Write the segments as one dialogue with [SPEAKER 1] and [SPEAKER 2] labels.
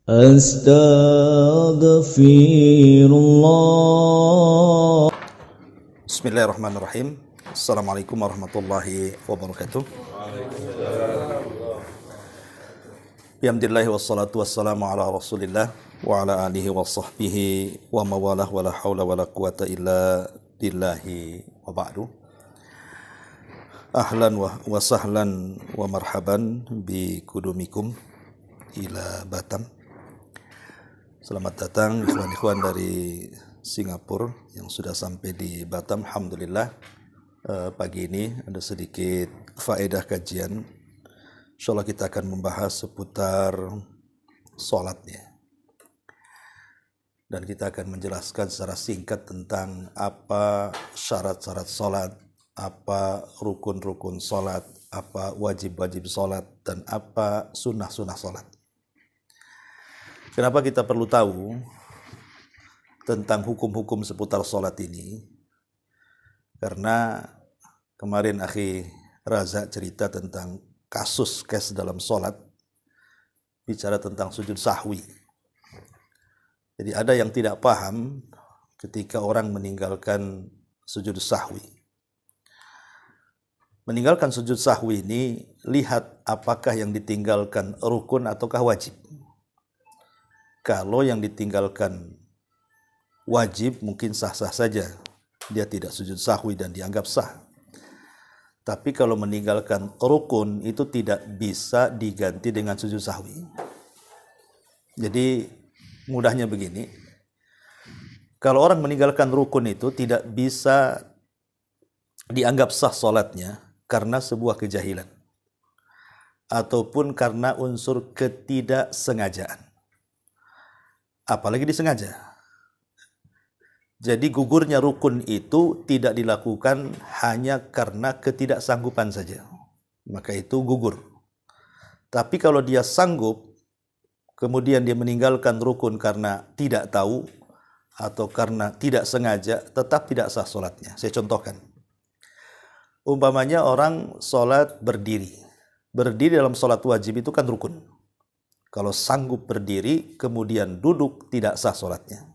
[SPEAKER 1] Astaghfirullah.
[SPEAKER 2] Bismillahirrahmanirrahim. Assalamualaikum warahmatullahi wabarakatuh. Bihamdillahi wassalatu wassalamu ala rasulillah wa ala alihi wa sahbihi wa mawalah wa la hawla wa la quwata illa billahi wa ba'du. Ahlan wa sahlan wa marhaban bi kudumikum ila Batam. Selamat datang ikhwan-ikhwan dari Singapura yang sudah sampai di Batam. Alhamdulillah pagi ini ada sedikit faedah kajian. Insyaallah kita akan membahas seputar sholatnya. Dan kita akan menjelaskan secara singkat tentang apa syarat-syarat sholat, apa rukun-rukun sholat, apa wajib-wajib sholat, dan apa sunnah-sunnah sholat. Kenapa kita perlu tahu tentang hukum-hukum seputar sholat ini? Karena kemarin Akhi Raza cerita tentang kasus dalam sholat, bicara tentang sujud sahwi. Jadi ada yang tidak paham ketika orang meninggalkan sujud sahwi. Meninggalkan sujud sahwi ini, lihat apakah yang ditinggalkan rukun ataukah wajib. Kalau yang ditinggalkan wajib mungkin sah-sah saja, dia tidak sujud sahwi dan dianggap sah. Tapi kalau meninggalkan rukun itu tidak bisa diganti dengan sujud sahwi. Jadi mudahnya begini, kalau orang meninggalkan rukun itu tidak bisa dianggap sah sholatnya karena sebuah kejahilan ataupun karena unsur ketidaksengajaan. Apalagi disengaja. Jadi gugurnya rukun itu tidak dilakukan hanya karena ketidaksanggupan saja. Maka itu gugur. Tapi kalau dia sanggup, kemudian dia meninggalkan rukun karena tidak tahu atau karena tidak sengaja, tetap tidak sah sholatnya. Saya contohkan. Umpamanya orang sholat berdiri. Berdiri dalam sholat wajib itu kan rukun. Kalau sanggup berdiri, kemudian duduk, tidak sah sholatnya.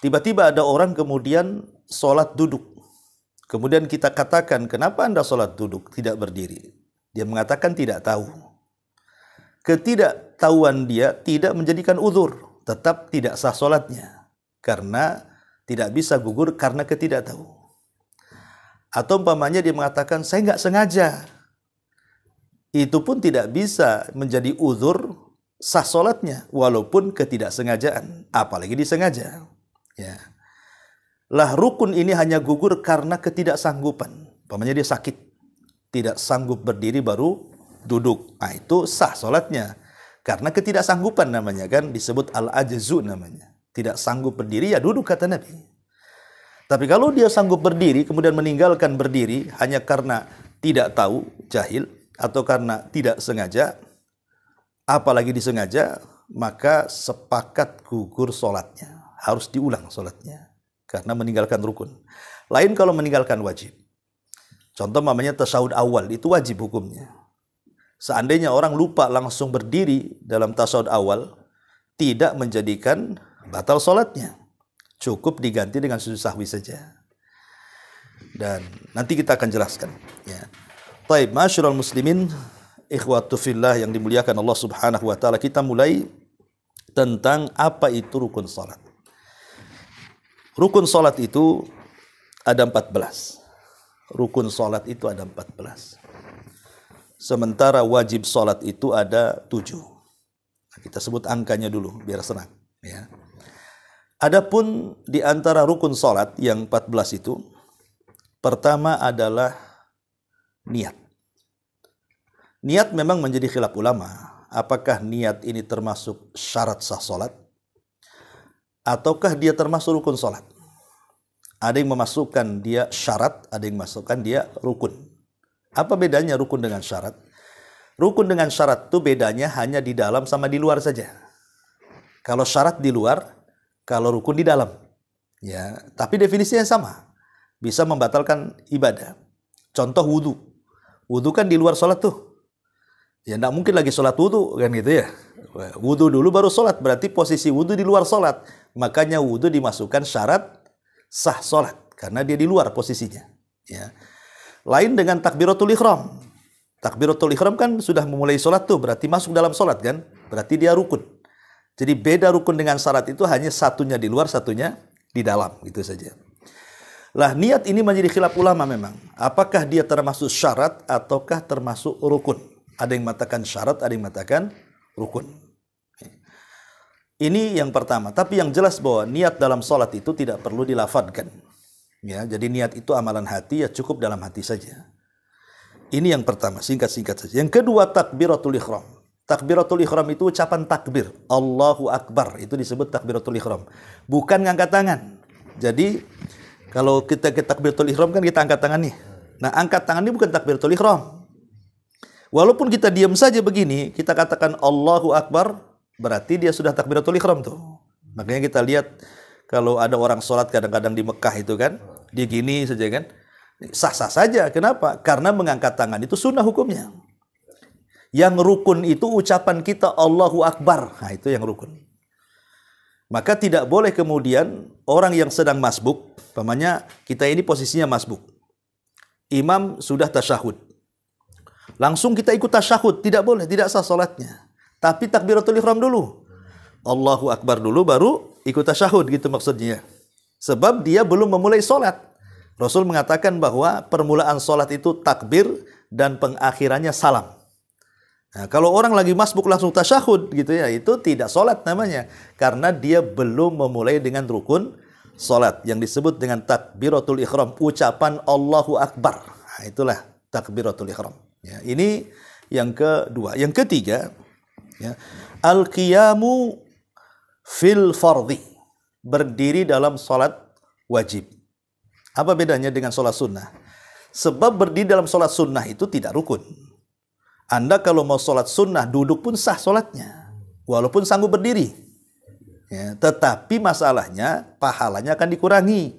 [SPEAKER 2] Tiba-tiba ada orang kemudian sholat duduk. Kemudian kita katakan, kenapa Anda sholat duduk, tidak berdiri? Dia mengatakan tidak tahu. Ketidaktahuan dia tidak menjadikan uzur, tetap tidak sah sholatnya. Karena tidak bisa gugur karena ketidaktahu. Atau umpamanya dia mengatakan, saya nggak sengaja. Itu pun tidak bisa menjadi uzur sah sholatnya, walaupun ketidaksengajaan, apalagi disengaja. Ya. Lah rukun ini hanya gugur karena ketidaksanggupan. Umpamanya dia sakit, tidak sanggup berdiri baru duduk. Nah, itu sah sholatnya. Karena ketidaksanggupan namanya kan, disebut al-ajzu namanya. Tidak sanggup berdiri ya duduk kata Nabi. Tapi kalau dia sanggup berdiri kemudian meninggalkan berdiri hanya karena tidak tahu, jahil, atau karena tidak sengaja, apalagi disengaja, maka sepakat gugur sholatnya. Harus diulang sholatnya. Karena meninggalkan rukun. Lain kalau meninggalkan wajib. Contoh namanya tasyahud awal, itu wajib hukumnya. Seandainya orang lupa langsung berdiri dalam tasyahud awal, tidak menjadikan batal sholatnya. Cukup diganti dengan sujud sahwi saja. Dan nanti kita akan jelaskan. Ya. Baik, masyarul muslimin, ikhwatu fillah yang dimuliakan Allah Subhanahu wa taala, kita mulai tentang apa itu rukun salat. Rukun salat itu ada 14. Rukun salat itu ada 14. Sementara wajib salat itu ada 7. Kita sebut angkanya dulu biar senang, ya. Adapun di antara rukun salat yang 14 itu, pertama adalah niat. Niat memang menjadi khilaf ulama. Apakah niat ini termasuk syarat sah solat? Ataukah dia termasuk rukun solat? Ada yang memasukkan dia syarat, ada yang memasukkan dia rukun. Apa bedanya rukun dengan syarat? Rukun dengan syarat itu bedanya hanya di dalam sama di luar saja. Kalau syarat di luar, kalau rukun di dalam. Ya, tapi definisinya sama. Bisa membatalkan ibadah. Contoh wudu. Wudu kan di luar sholat tuh. Ya tidak mungkin lagi sholat wudu kan gitu ya. Wudu dulu baru sholat, berarti posisi wudu di luar sholat. Makanya wudu dimasukkan syarat sah sholat, karena dia di luar posisinya. Ya. Lain dengan takbiratul ihram. Takbiratul ihram kan sudah memulai sholat tuh, berarti masuk dalam sholat kan, berarti dia rukun. Jadi beda rukun dengan syarat itu hanya satunya di luar, satunya di dalam, gitu saja. Lah niat ini menjadi khilaf ulama memang. Apakah dia termasuk syarat ataukah termasuk rukun? Ada yang mengatakan syarat, ada yang mengatakan rukun. Ini yang pertama. Tapi yang jelas bahwa niat dalam sholat itu tidak perlu dilafadkan. Ya, jadi niat itu amalan hati, ya cukup dalam hati saja. Ini yang pertama, singkat-singkat saja. Yang kedua, takbiratul ihram. Takbiratul ihram itu ucapan takbir. Allahu Akbar, itu disebut takbiratul ihram. Bukan ngangkat tangan. Jadi, kalau kita takbiratul ihram kan kita angkat tangan nih. Nah, angkat tangan ini bukan takbiratul ihram. Walaupun kita diam saja begini, kita katakan Allahu Akbar, berarti dia sudah takbiratul ihram tuh. Makanya kita lihat kalau ada orang sholat kadang-kadang di Mekah itu kan, dia gini saja kan, sah-sah saja. Kenapa? Karena mengangkat tangan itu sunnah hukumnya. Yang rukun itu ucapan kita Allahu Akbar. Nah, itu yang rukun. Maka tidak boleh kemudian orang yang sedang masbuk, umpamanya kita ini posisinya masbuk. Imam sudah tasyahud. Langsung kita ikut tasyahud, tidak boleh, tidak sah salatnya. Tapi takbiratul ihram dulu. Allahu Akbar dulu baru ikut tasyahud, gitu maksudnya. Sebab dia belum memulai salat. Rasul mengatakan bahwa permulaan salat itu takbir dan pengakhirannya salam. Nah, kalau orang lagi masbuk langsung tasyahud gitu ya, itu tidak salat namanya, karena dia belum memulai dengan rukun salat yang disebut dengan takbiratul ihram, ucapan Allahu Akbar. Nah, itulah takbiratul ihram. Ya, ini yang kedua. Yang ketiga, ya, al-qiyamu fil fardhi, berdiri dalam salat wajib. Apa bedanya dengan salat sunnah? Sebab berdiri dalam salat sunnah itu tidak rukun. Anda kalau mau sholat sunnah, duduk pun sah sholatnya. Walaupun sanggup berdiri. Ya, tetapi masalahnya, pahalanya akan dikurangi.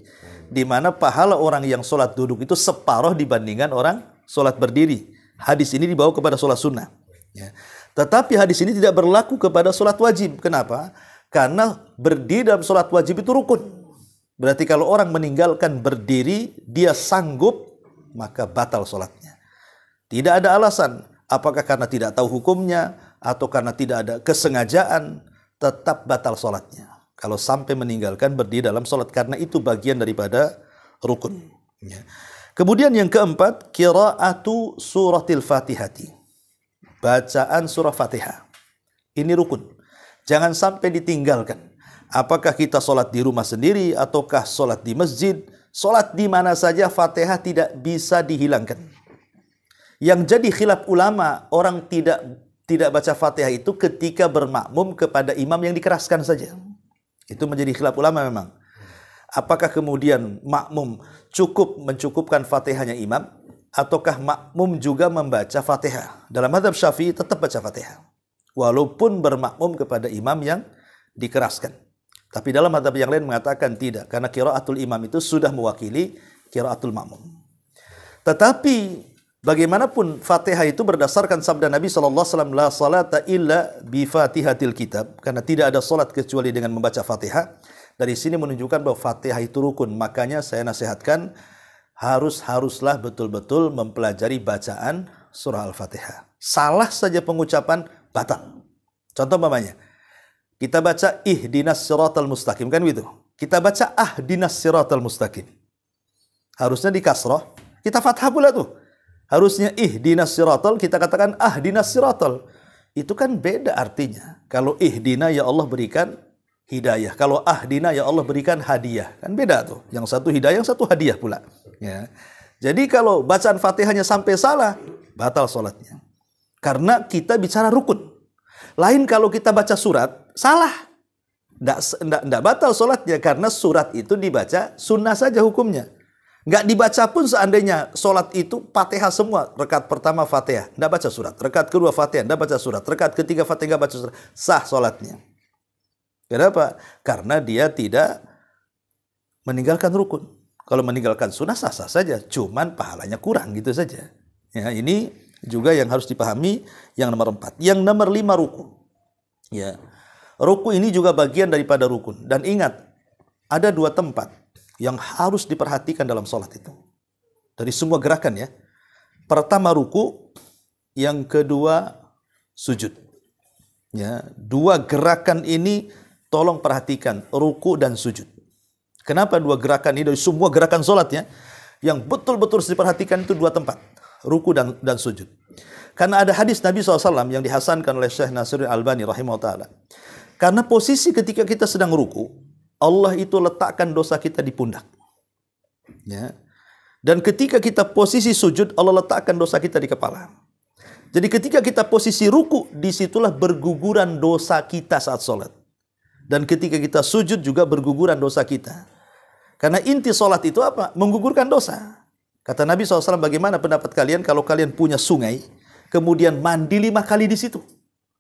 [SPEAKER 2] Di mana pahala orang yang sholat duduk itu separuh dibandingkan orang sholat berdiri. Hadis ini dibawa kepada sholat sunnah. Ya. Tetapi hadis ini tidak berlaku kepada sholat wajib. Kenapa? Karena berdiri dalam sholat wajib itu rukun. Berarti kalau orang meninggalkan berdiri, dia sanggup, maka batal sholatnya. Tidak ada alasan. Apakah karena tidak tahu hukumnya atau karena tidak ada kesengajaan, tetap batal sholatnya. Kalau sampai meninggalkan berdiri dalam sholat, karena itu bagian daripada rukun. Ya. Kemudian yang keempat, qiraatu suratil fatihati. Bacaan surah Fatihah. Ini rukun. Jangan sampai ditinggalkan. Apakah kita sholat di rumah sendiri ataukah sholat di masjid, sholat di mana saja Fatihah tidak bisa dihilangkan. Yang jadi khilaf ulama, orang tidak baca Fatihah itu ketika bermakmum kepada imam yang dikeraskan saja. Itu menjadi khilaf ulama memang. Apakah kemudian makmum mencukupkan Fatihahnya imam, ataukah makmum juga membaca Fatihah? Dalam mazhab Syafi'i tetap baca Fatihah, walaupun bermakmum kepada imam yang dikeraskan. Tapi dalam mazhab yang lain mengatakan tidak, karena qiraatul imam itu sudah mewakili qiraatul makmum. Tetapi bagaimanapun Fatihah itu berdasarkan sabda Nabi SAW, la salata illa bi fatihatil kitab, karena tidak ada salat kecuali dengan membaca Fatihah. Dari sini menunjukkan bahwa Fatihah itu rukun. Makanya saya nasihatkan haruslah betul-betul mempelajari bacaan surah Al-Fatihah. Salah saja pengucapan batal. Contoh umpamanya, kita baca ihdinas siratal mustaqim, kan gitu. Kita baca ahdinas siratal mustaqim. Harusnya di kasroh, kita fathah pula tuh. Harusnya ihdinas siratal, kita katakan ahdinas siratal. Itu kan beda artinya. Kalau ihdina ya Allah berikan hidayah. Kalau ahdina ya Allah berikan hadiah. Kan beda tuh. Yang satu hidayah, yang satu hadiah pula. Ya. Jadi kalau bacaan Fatihahnya sampai salah, batal sholatnya. Karena kita bicara rukun. Lain kalau kita baca surat, salah. Nggak batal sholatnya. Karena surat itu dibaca sunnah saja hukumnya. Nggak dibaca pun seandainya sholat itu Fatihah semua. Rakaat pertama Fatihah, nggak baca surat. Rakaat kedua Fatihah, nggak baca surat. Rakaat ketiga Fatihah, nggak baca surat. Sah sholatnya. Kenapa? Karena dia tidak meninggalkan rukun. Kalau meninggalkan sunnah sah-sah saja. Cuman pahalanya kurang gitu saja. Ya, ini juga yang harus dipahami yang nomor 4. Yang nomor 5 rukun. Ya. Ruku ini juga bagian daripada rukun. Dan ingat, ada dua tempat yang harus diperhatikan dalam sholat itu. Dari semua gerakan ya. Pertama ruku, yang kedua sujud. Ya, dua gerakan ini tolong perhatikan, ruku dan sujud. Kenapa dua gerakan ini dari semua gerakan sholatnya? Yang betul-betul harus diperhatikan itu dua tempat, ruku dan sujud. Karena ada hadis Nabi SAW yang dihasankan oleh Syekh Nasiruddin Albani rahimahullah. Karena posisi ketika kita sedang ruku, Allah itu letakkan dosa kita di pundak. Ya. Dan ketika kita posisi sujud, Allah letakkan dosa kita di kepala. Jadi ketika kita posisi ruku, disitulah berguguran dosa kita saat sholat. Dan ketika kita sujud juga berguguran dosa kita. Karena inti sholat itu apa? Menggugurkan dosa. Kata Nabi SAW, bagaimana pendapat kalian kalau kalian punya sungai, kemudian mandi 5 kali di situ?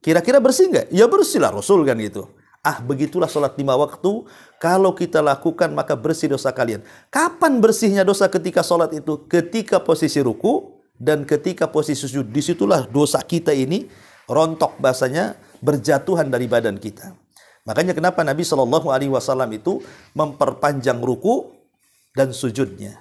[SPEAKER 2] Kira-kira bersih nggak? Ya bersih lah Rasul kan gitu. Begitulah sholat 5 waktu. Kalau kita lakukan maka bersih dosa kalian. Kapan bersihnya dosa ketika sholat itu? Ketika posisi ruku dan ketika posisi sujud. Disitulah dosa kita ini rontok bahasanya, berjatuhan dari badan kita. Makanya kenapa Nabi SAW itu memperpanjang ruku dan sujudnya.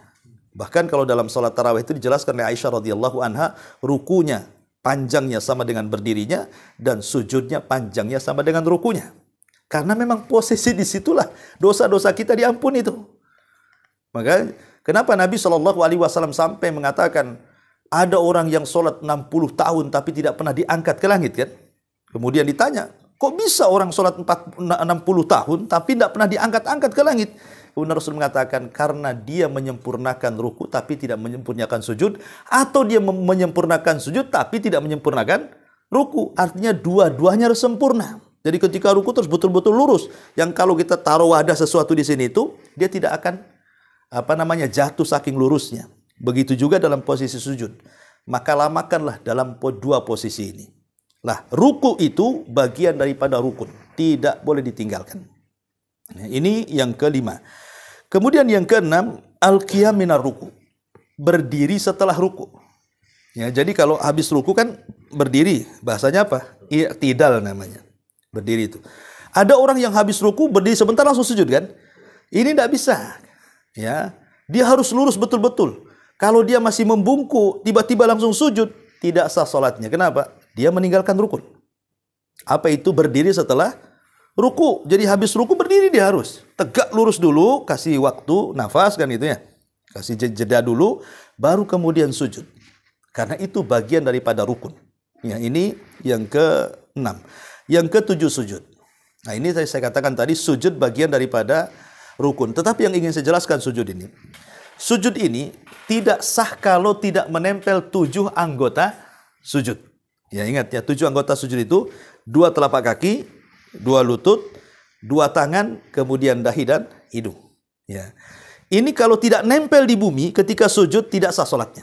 [SPEAKER 2] Bahkan kalau dalam sholat tarawih itu dijelaskan oleh Aisyah radhiyallahu anha, rukunya panjangnya sama dengan berdirinya dan sujudnya panjangnya sama dengan rukunya. Karena memang posisi disitulah dosa-dosa kita diampuni itu. Maka kenapa Nabi SAW sampai mengatakan ada orang yang sholat 60 tahun tapi tidak pernah diangkat ke langit kan? Kemudian ditanya, kok bisa orang sholat 60 tahun tapi tidak pernah diangkat-angkat ke langit? Kemudian Rasul mengatakan karena dia menyempurnakan ruku tapi tidak menyempurnakan sujud, atau dia menyempurnakan sujud tapi tidak menyempurnakan ruku. Artinya dua-duanya harus sempurna. Jadi ketika ruku terus betul-betul lurus. Yang kalau kita taruh wadah sesuatu di sini itu, dia tidak akan jatuh saking lurusnya. Begitu juga dalam posisi sujud. Maka lamakanlah dalam dua posisi ini. Lah, ruku itu bagian daripada rukun, tidak boleh ditinggalkan. Nah, ini yang kelima. Kemudian yang keenam, al-qiyam minar ruku. Berdiri setelah ruku. Ya, jadi kalau habis ruku kan berdiri, bahasanya apa? I'tidal namanya. Berdiri itu. Ada orang yang habis ruku berdiri sebentar langsung sujud kan? Ini tidak bisa. Ya, dia harus lurus betul-betul. Kalau dia masih membungkuk, tiba-tiba langsung sujud, tidak sah salatnya. Kenapa? Dia meninggalkan rukun. Apa itu berdiri setelah ruku? Jadi habis ruku berdiri dia harus. Tegak lurus dulu, kasih waktu, nafas kan itu ya. Kasih jeda dulu, baru kemudian sujud. Karena itu bagian daripada rukun. Ya, ini yang ke-6. Yang ke-7 sujud. Nah ini saya katakan tadi sujud bagian daripada rukun. Tetapi yang ingin saya jelaskan sujud ini. Sujud ini tidak sah kalau tidak menempel 7 anggota sujud. Ya ingat ya, 7 anggota sujud itu 2 telapak kaki, 2 lutut, 2 tangan, kemudian dahi dan hidung. Ya. Ini kalau tidak nempel di bumi ketika sujud tidak sah salatnya.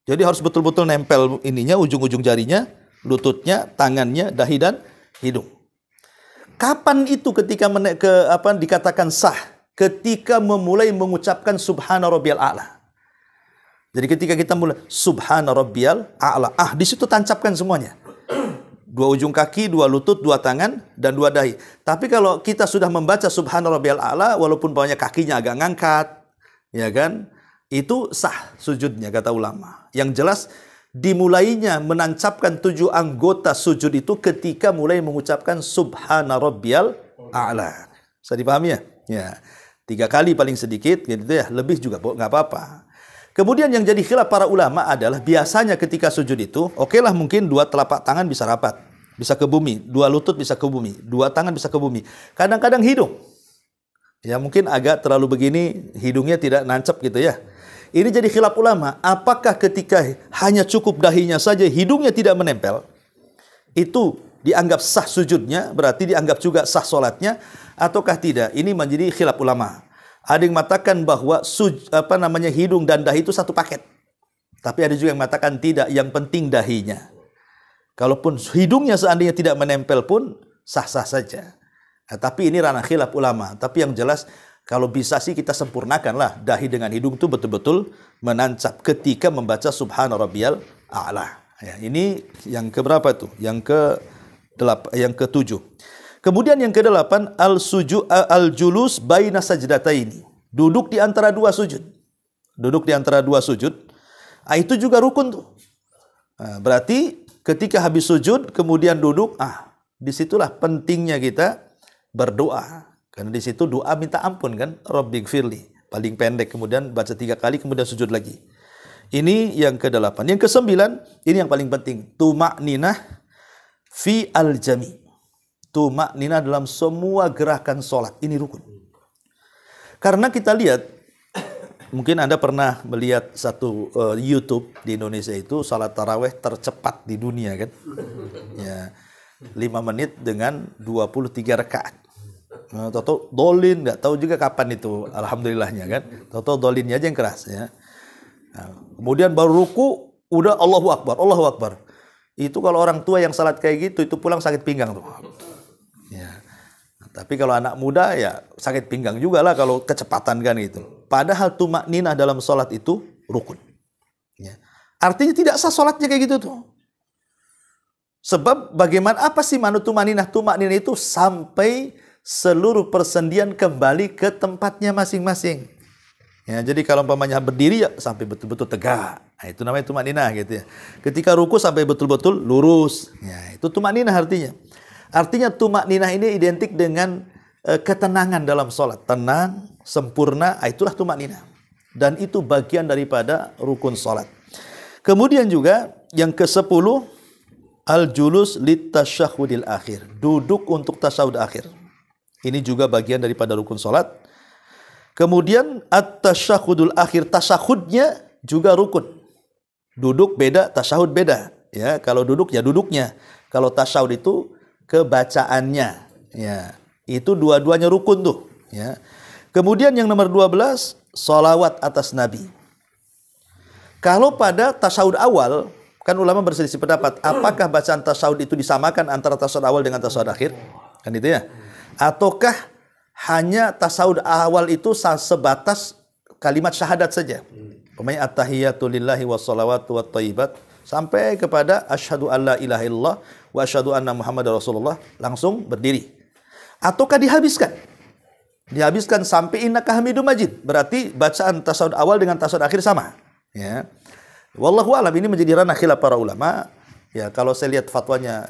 [SPEAKER 2] Jadi harus betul-betul nempel ininya, ujung-ujung jarinya, lututnya, tangannya, dahi dan hidung. Kapan itu ketika dikatakan sah? Ketika memulai mengucapkan subhana rabbiyal a'la. Jadi ketika kita mulai subhana rabbiyal a'la, di situ tancapkan semuanya. 2 ujung kaki, 2 lutut, 2 tangan, dan 2 dahi. Tapi kalau kita sudah membaca subhana rabbiyal a'la, walaupun bawahnya kakinya agak ngangkat, ya kan? Itu sah sujudnya kata ulama. Yang jelas dimulainya menancapkan 7 anggota sujud itu ketika mulai mengucapkan subhana rabbiyal a'la. Bisa dipahami ya? Ya. 3 kali paling sedikit gitu ya, lebih juga nggak apa-apa. Kemudian yang jadi khilaf para ulama adalah biasanya ketika sujud itu, okelah mungkin 2 telapak tangan bisa rapat, bisa ke bumi, 2 lutut bisa ke bumi, 2 tangan bisa ke bumi. Kadang-kadang hidung, ya mungkin agak terlalu begini, hidungnya tidak nancap gitu ya. Ini jadi khilaf ulama, apakah ketika hanya cukup dahinya saja, hidungnya tidak menempel, itu dianggap sah sujudnya, berarti dianggap juga sah solatnya, ataukah tidak? Ini menjadi khilaf ulama. Ada yang mengatakan bahwa hidung dan dahi itu satu paket. Tapi ada juga yang mengatakan tidak, yang penting dahinya. Kalaupun hidungnya seandainya tidak menempel pun sah-sah saja. Nah, tapi ini ranah khilaf ulama. Tapi yang jelas kalau bisa sih kita sempurnakanlah dahi dengan hidung itu betul-betul menancap ketika membaca subhana rabbiyal a'la. Ya, ini yang keberapa tuh? Yang Yang ketujuh. Kemudian yang kedelapan, al-julus baina sajdataini. Duduk di antara dua sujud. Duduk di antara dua sujud. Itu juga rukun tuh. Berarti ketika habis sujud kemudian duduk, disitulah pentingnya kita berdoa. Karena di situ doa minta ampun kan, Rabbighfirli. Paling pendek, kemudian baca 3 kali, kemudian sujud lagi. Ini yang kedelapan. Yang kesembilan, ini yang paling penting. Tuma'ninah fi al-jami. Tuma'ninah dalam semua gerakan sholat. Ini rukun. Karena kita lihat, mungkin Anda pernah melihat satu YouTube di Indonesia itu, salat taraweh tercepat di dunia kan. Ya, 5 menit dengan 23 rakaat. Toto dolin, nggak tahu juga kapan itu, alhamdulillahnya kan. Toto dolinnya aja yang keras ya. Nah, kemudian baru ruku, udah Allahu Akbar, Allahu Akbar. Itu kalau orang tua yang salat kayak gitu, itu pulang sakit pinggang tuh. Ya. Tapi kalau anak muda ya sakit pinggang juga lah kalau kecepatan kan gitu. Padahal tuma'ninah dalam sholat itu rukun. Ya. Artinya tidak sah sholatnya kayak gitu tuh. Sebab bagaimana, apa sih manut tuma'ninah? Tuma'ninah itu sampai seluruh persendian kembali ke tempatnya masing-masing. Ya, jadi kalau umpamanya berdiri ya sampai betul-betul tegak. Nah, itu namanya tuma'ninah gitu ya. Ketika ruku sampai betul-betul lurus. Ya, itu tuma'ninah artinya. Artinya tuma'ninah ini identik dengan ketenangan dalam sholat. Tenang, sempurna, itulah tuma'ninah. Dan itu bagian daripada rukun sholat. Kemudian juga yang ke-10, al-julus litasyahudil akhir. Duduk untuk tasyahud akhir. Ini juga bagian daripada rukun sholat. Kemudian at-tasyahudul akhir, tasyahudnya juga rukun. Duduk beda, tasyahud beda. Ya, kalau duduk ya duduknya. Kalau tasyahud itu kebacaannya, ya, itu dua-duanya rukun tuh, ya. Kemudian yang nomor 12, sholawat atas Nabi. Kalau pada tasyahud awal, kan ulama berselisih pendapat, apakah bacaan tasyahud itu disamakan antara tasyahud awal dengan tasyahud akhir, kan itu ya, ataukah hanya tasyahud awal itu sebatas kalimat syahadat saja, pemain at-tahiyatu lillahi wassalawatu wattayyibat, sampai kepada asyhadu alla ilaha illallah wa asyhadu anna muhammadar rasulullah, langsung berdiri. Ataukah dihabiskan? Dihabiskan sampai innaka hamidum majid. Berarti bacaan tasyahud awal dengan tasyahud akhir sama. Ya. Wallahu a'lam, ini menjadi ranah khilaf para ulama. Ya, kalau saya lihat fatwanya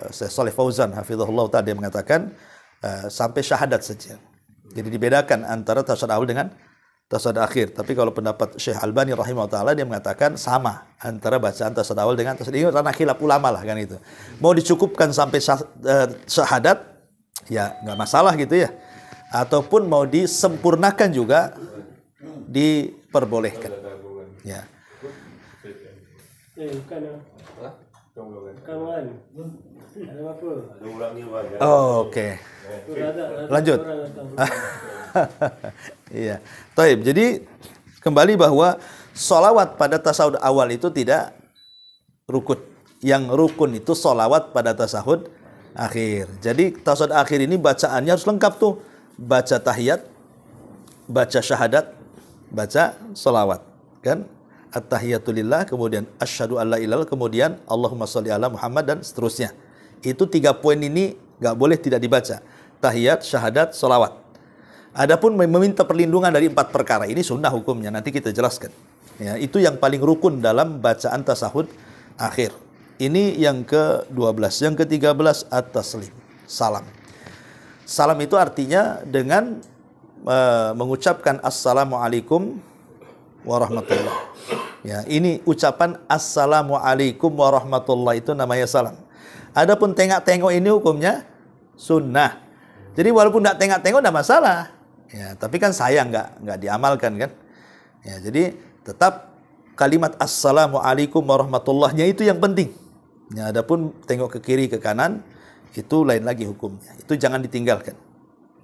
[SPEAKER 2] Syekh Shalih Fauzan hafizahullah taala, dia mengatakan sampai syahadat saja. Jadi dibedakan antara tasyahud awal dengan tasyahud akhir. Tapi kalau pendapat Syekh Albani rahimahullah taala, dia mengatakan sama antara bacaan tasyahud awal dengan tasyahud. Ini ranah khilaf ulama lah kan itu. Mau dicukupkan sampai syahadat ya nggak masalah gitu ya. Ataupun mau disempurnakan juga diperbolehkan. Ya. Oh, oke. Lanjut. Iya. Taib. Jadi kembali bahwa sholawat pada tasawuf awal itu tidak rukun. Yang rukun itu sholawat pada tasawuf akhir. Jadi tasawuf akhir ini bacaannya harus lengkap tuh. Baca tahiyat, baca syahadat, baca sholawat. Kan? At-tahiyatulillah, kemudian asyhadu alla ilaha, kemudian Allahumma sholli ala Muhammad, dan seterusnya. Itu 3 poin ini nggak boleh tidak dibaca. Tahiyat, syahadat, sholawat. Adapun meminta perlindungan dari 4 perkara ini sunnah hukumnya, nanti kita jelaskan. Ya, itu yang paling rukun dalam bacaan tasahud akhir. Ini yang ke-12. Yang ke-13 at-taslim, salam. Salam itu artinya dengan mengucapkan assalamualaikum warahmatullahi. Ya, ini ucapan assalamualaikum warahmatullahi itu namanya salam. Adapun tengok-tengok ini hukumnya sunnah. Jadi walaupun tidak tengok-tengok tidak masalah. Ya, tapi kan sayang nggak diamalkan kan. Ya, jadi tetap kalimat assalamualaikum warahmatullahnya itu yang penting. Ya, adapun tengok ke kiri ke kanan itu lain lagi hukumnya. Itu jangan ditinggalkan.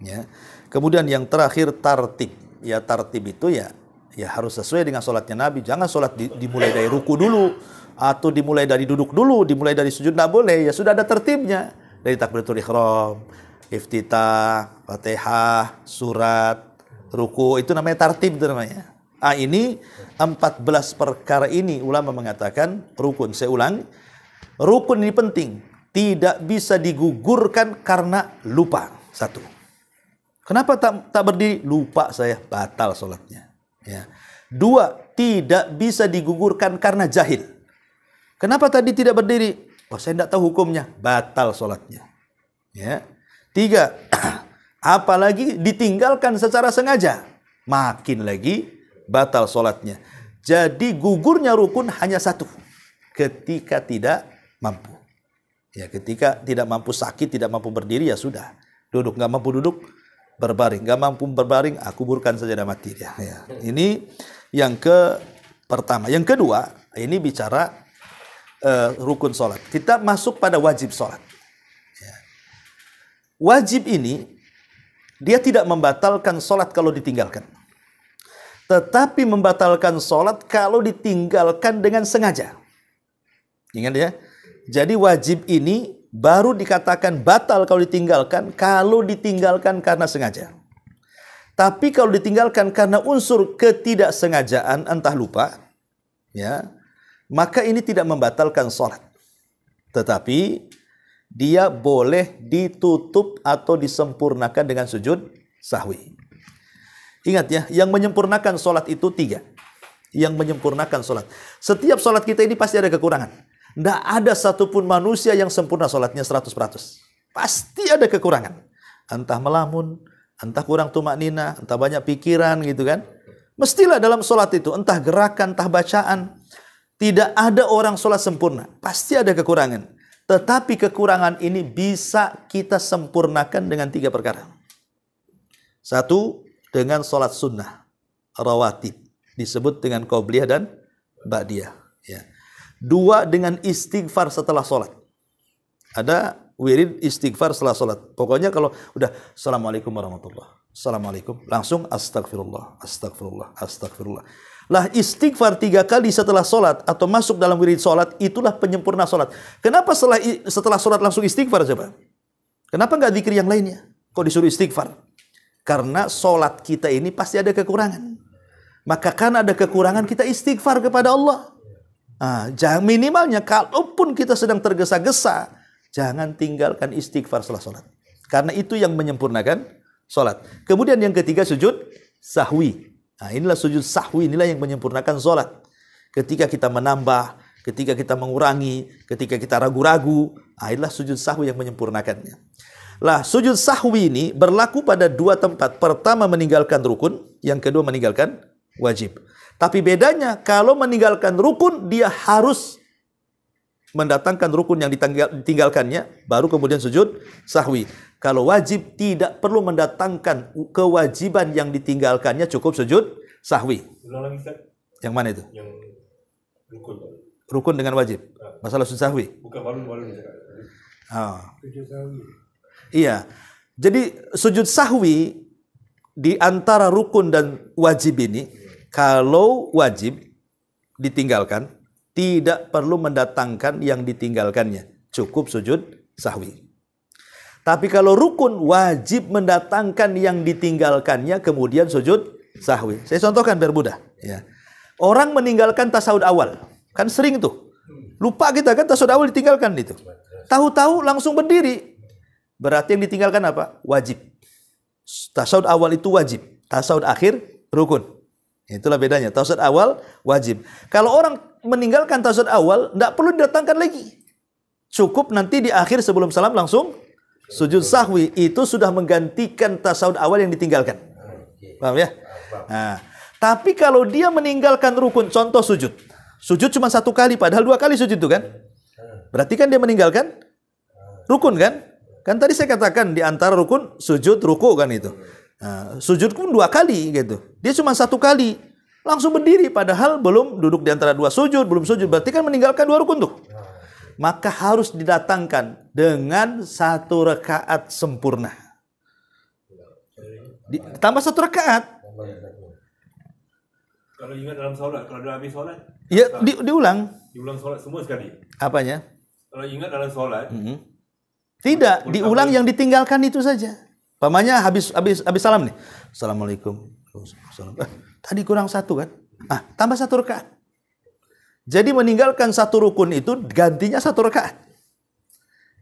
[SPEAKER 2] Ya. Kemudian yang terakhir tartib. Ya, tartib itu ya harus sesuai dengan sholatnya Nabi. Jangan sholat dimulai dari ruku dulu, atau dimulai dari duduk dulu, dimulai dari sujud, tidak boleh. Ya sudah ada tertibnya. Dari takbiratul ihram, iftitah, fatihah, surat, ruku, itu namanya tartib itu namanya. Ini 14 perkara ini ulama mengatakan rukun. Saya ulang, rukun ini penting. tidak bisa digugurkan karena lupa. Satu. Kenapa tak berdiri? Lupa saya, batal sholatnya. Ya. Dua, tidak bisa digugurkan karena jahil. Kenapa tadi tidak berdiri? Oh, saya tidak tahu hukumnya, batal sholatnya. Ya. Tiga, apalagi ditinggalkan secara sengaja, makin lagi batal sholatnya. Jadi gugurnya rukun hanya satu, ketika tidak mampu. Ya, ketika tidak mampu sakit, tidak mampu berdiri, ya sudah. Duduk, nggak mampu duduk, berbaring. Nggak mampu berbaring, kuburkan saja dan mati dia. Ya. Ini yang pertama. Yang kedua, ini bicara rukun sholat. Kita masuk pada wajib sholat. Ya. Wajib ini, dia tidak membatalkan sholat kalau ditinggalkan. Tetapi membatalkan sholat kalau ditinggalkan dengan sengaja. Ingat ya. Jadi wajib ini baru dikatakan batal kalau ditinggalkan karena sengaja. Tapi kalau ditinggalkan karena unsur ketidaksengajaan, entah lupa, ya, maka ini tidak membatalkan sholat. Tetapi dia boleh ditutup atau disempurnakan dengan sujud sahwi. Ingat ya, yang menyempurnakan sholat itu 3. Yang menyempurnakan sholat. Setiap sholat kita ini pasti ada kekurangan. Tidak ada satupun manusia yang sempurna sholatnya 100%. Pasti ada kekurangan. Entah melamun, entah kurang tumak nina, entah banyak pikiran gitu kan. Mestilah dalam sholat itu, entah gerakan, entah bacaan. Tidak ada orang sholat sempurna. Pasti ada kekurangan. Tetapi kekurangan ini bisa kita sempurnakan dengan 3 perkara. 1, dengan sholat sunnah, rawatib. Disebut dengan qobliyah dan ba'diyah. Ya. 2, dengan istighfar setelah sholat. Ada wirid istighfar setelah sholat. Pokoknya kalau udah assalamualaikum warahmatullah, assalamualaikum, langsung astagfirullah, astagfirullah, astagfirullah. Lah istighfar 3 kali setelah sholat atau masuk dalam wirid sholat, itulah penyempurna sholat. Kenapa setelah sholat langsung istighfar coba? Kenapa nggak zikir yang lainnya? Kok disuruh istighfar? Karena sholat kita ini pasti ada kekurangan. Maka karena ada kekurangan kita istighfar kepada Allah. Jangan minimalnya kalaupun kita sedang tergesa-gesa, jangan tinggalkan istighfar setelah sholat. Karena itu yang menyempurnakan sholat. Kemudian yang ketiga sujud sahwi. Inilah sujud sahwi, inilah yang menyempurnakan sholat. Ketika kita menambah, ketika kita mengurangi, ketika kita ragu-ragu, inilah sujud sahwi yang menyempurnakannya. Lah, sujud sahwi ini berlaku pada 2 tempat. Pertama meninggalkan rukun, yang kedua meninggalkan wajib. Tapi bedanya, kalau meninggalkan rukun, dia harus mendatangkan rukun yang ditinggalkannya, baru kemudian sujud sahwi. Kalau wajib, tidak perlu mendatangkan kewajiban yang ditinggalkannya, cukup sujud sahwi. Yang mana itu? Yang rukun. Rukun dengan wajib. Masalah sujud sahwi. Bukan baru. Sujud sahwi. Iya. Jadi sujud sahwi di antara rukun dan wajib ini, kalau wajib ditinggalkan, tidak perlu mendatangkan yang ditinggalkannya. Cukup sujud sahwi. Tapi kalau rukun, wajib mendatangkan yang ditinggalkannya, kemudian sujud sahwi. Saya contohkan biar mudah. Ya. Orang meninggalkan tasawuf awal. Kan sering tuh. Lupa kita kan tasawuf awal ditinggalkan itu. Tahu-tahu langsung berdiri. Berarti yang ditinggalkan apa? Wajib. Tasawuf awal itu wajib. Tasawuf akhir rukun. Itulah bedanya. Tasawuf awal wajib. Kalau orang meninggalkan tasawuf awal, tidak perlu didatangkan lagi. Cukup nanti di akhir sebelum salam langsung sujud sahwi. Itu sudah menggantikan tasawuf awal yang ditinggalkan. Paham ya? Tapi kalau dia meninggalkan rukun, contoh sujud. Sujud cuma 1 kali, padahal 2 kali sujud itu kan? Berarti kan dia meninggalkan rukun kan? Kan tadi saya katakan di antara rukun, sujud, ruku kan itu. Sujud pun 2 kali gitu. Dia cuma 1 kali. Langsung berdiri. Padahal belum duduk di antara 2 sujud. Belum sujud. Berarti kan meninggalkan 2 rukun tuh. Maka harus didatangkan dengan 1 rakaat sempurna. Tambah 1 rakaat.
[SPEAKER 1] Kalau ingat dalam sholat, kalau dah habis sholat,
[SPEAKER 2] ya diulang.
[SPEAKER 1] Diulang sholat semua sekali.
[SPEAKER 2] Apanya?
[SPEAKER 1] Kalau ingat dalam sholat,
[SPEAKER 2] tidak, diulang yang ditinggalkan itu saja. Pamannya habis salam nih. Assalamualaikum. Tadi kurang 1 kan? Tambah 1 rakaat. Jadi meninggalkan 1 rukun itu gantinya 1 rakaat.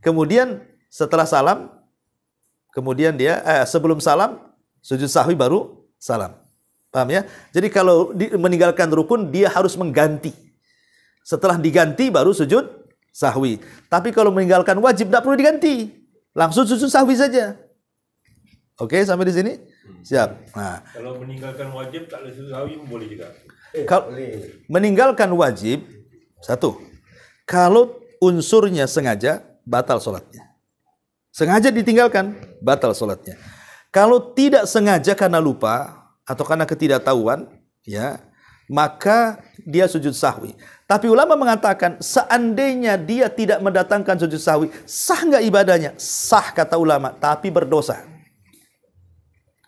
[SPEAKER 2] kemudian setelah salam, kemudian dia sebelum salam sujud sahwi baru salam. Paham ya? Jadi kalau meninggalkan rukun dia harus mengganti. Setelah diganti baru sujud sahwi. Tapi kalau meninggalkan wajib tidak perlu diganti. Langsung sujud sahwi saja. Oke, sampai di sini? Siap. Nah,
[SPEAKER 1] Kalau meninggalkan wajib tak boleh sujud sahwi pun boleh juga.
[SPEAKER 2] kalau meninggalkan wajib, satu, kalau unsurnya sengaja, batal sholatnya. Sengaja ditinggalkan, batal sholatnya. Kalau tidak sengaja karena lupa atau karena ketidaktahuan, ya, maka dia sujud sahwi. Tapi ulama mengatakan seandainya dia tidak mendatangkan sujud sahwi, sah nggak ibadahnya? Sah kata ulama, tapi berdosa.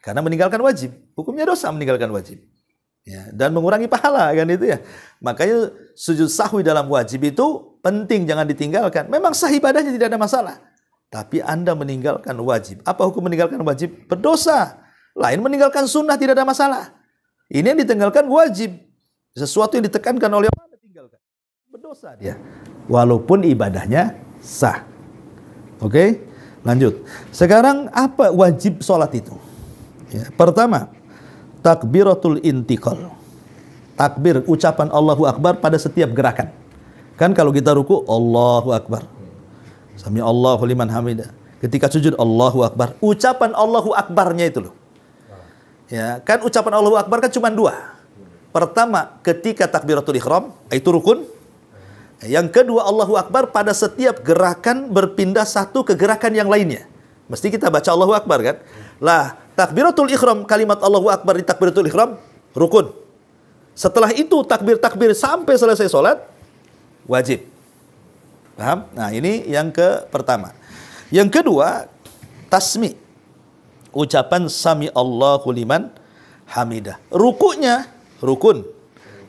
[SPEAKER 2] Karena meninggalkan wajib, hukumnya dosa meninggalkan wajib. Ya, dan mengurangi pahala kan itu ya. Makanya sujud sahwi dalam wajib itu penting, jangan ditinggalkan. Memang sah ibadahnya tidak ada masalah. Tapi Anda meninggalkan wajib. Apa hukum meninggalkan wajib? Berdosa. Lain meninggalkan sunnah tidak ada masalah. Ini yang ditinggalkan wajib. Sesuatu yang ditekankan oleh Allah tinggalkan. Berdosa dia. Walaupun ibadahnya sah. Oke? Lanjut. Sekarang apa wajib sholat itu? Ya, pertama, takbiratul intiqal. Takbir, ucapan Allahu Akbar pada setiap gerakan. Kan kalau kita ruku, Allahu Akbar. Sami Allahu liman hamidah. Ketika sujud, Allahu Akbar. Ucapan Allahu Akbarnya itu loh. Ya, kan ucapan Allahu Akbar kan cuma dua. Pertama, ketika takbiratul ihram, itu rukun. Yang kedua, Allahu Akbar pada setiap gerakan berpindah satu ke gerakan yang lainnya. Mesti kita baca Allahu Akbar kan? Lah, takbiratul ihram, kalimat Allahu Akbar di takbiratul ihram, rukun. Setelah itu takbir-takbir sampai selesai sholat, wajib. Paham? Nah, ini yang pertama. Yang kedua, tasmi. Ucapan sami Allahu liman hamidah. Rukunya rukun.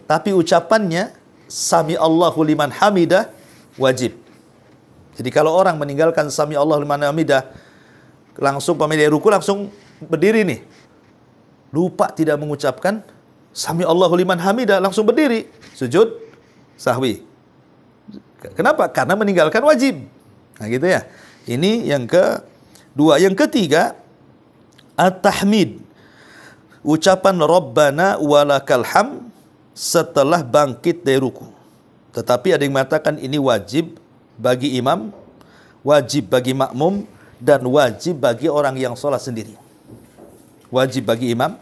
[SPEAKER 2] Tapi ucapannya sami Allahu liman hamidah wajib. Jadi kalau orang meninggalkan sami Allahu liman hamidah, langsung pemilih ruku langsung berdiri nih. Lupa tidak mengucapkan sami Allahu liman hamidah, langsung berdiri. Sujud sahwi. Kenapa? Karena meninggalkan wajib. Nah gitu ya. Ini yang kedua. Yang ketiga, at-tahmid. Ucapan Rabbana walakal ham setelah bangkit dari ruku. Tetapi ada yang mengatakan ini wajib bagi imam, wajib bagi makmum, dan wajib bagi orang yang sholat sendiri. Wajib bagi imam,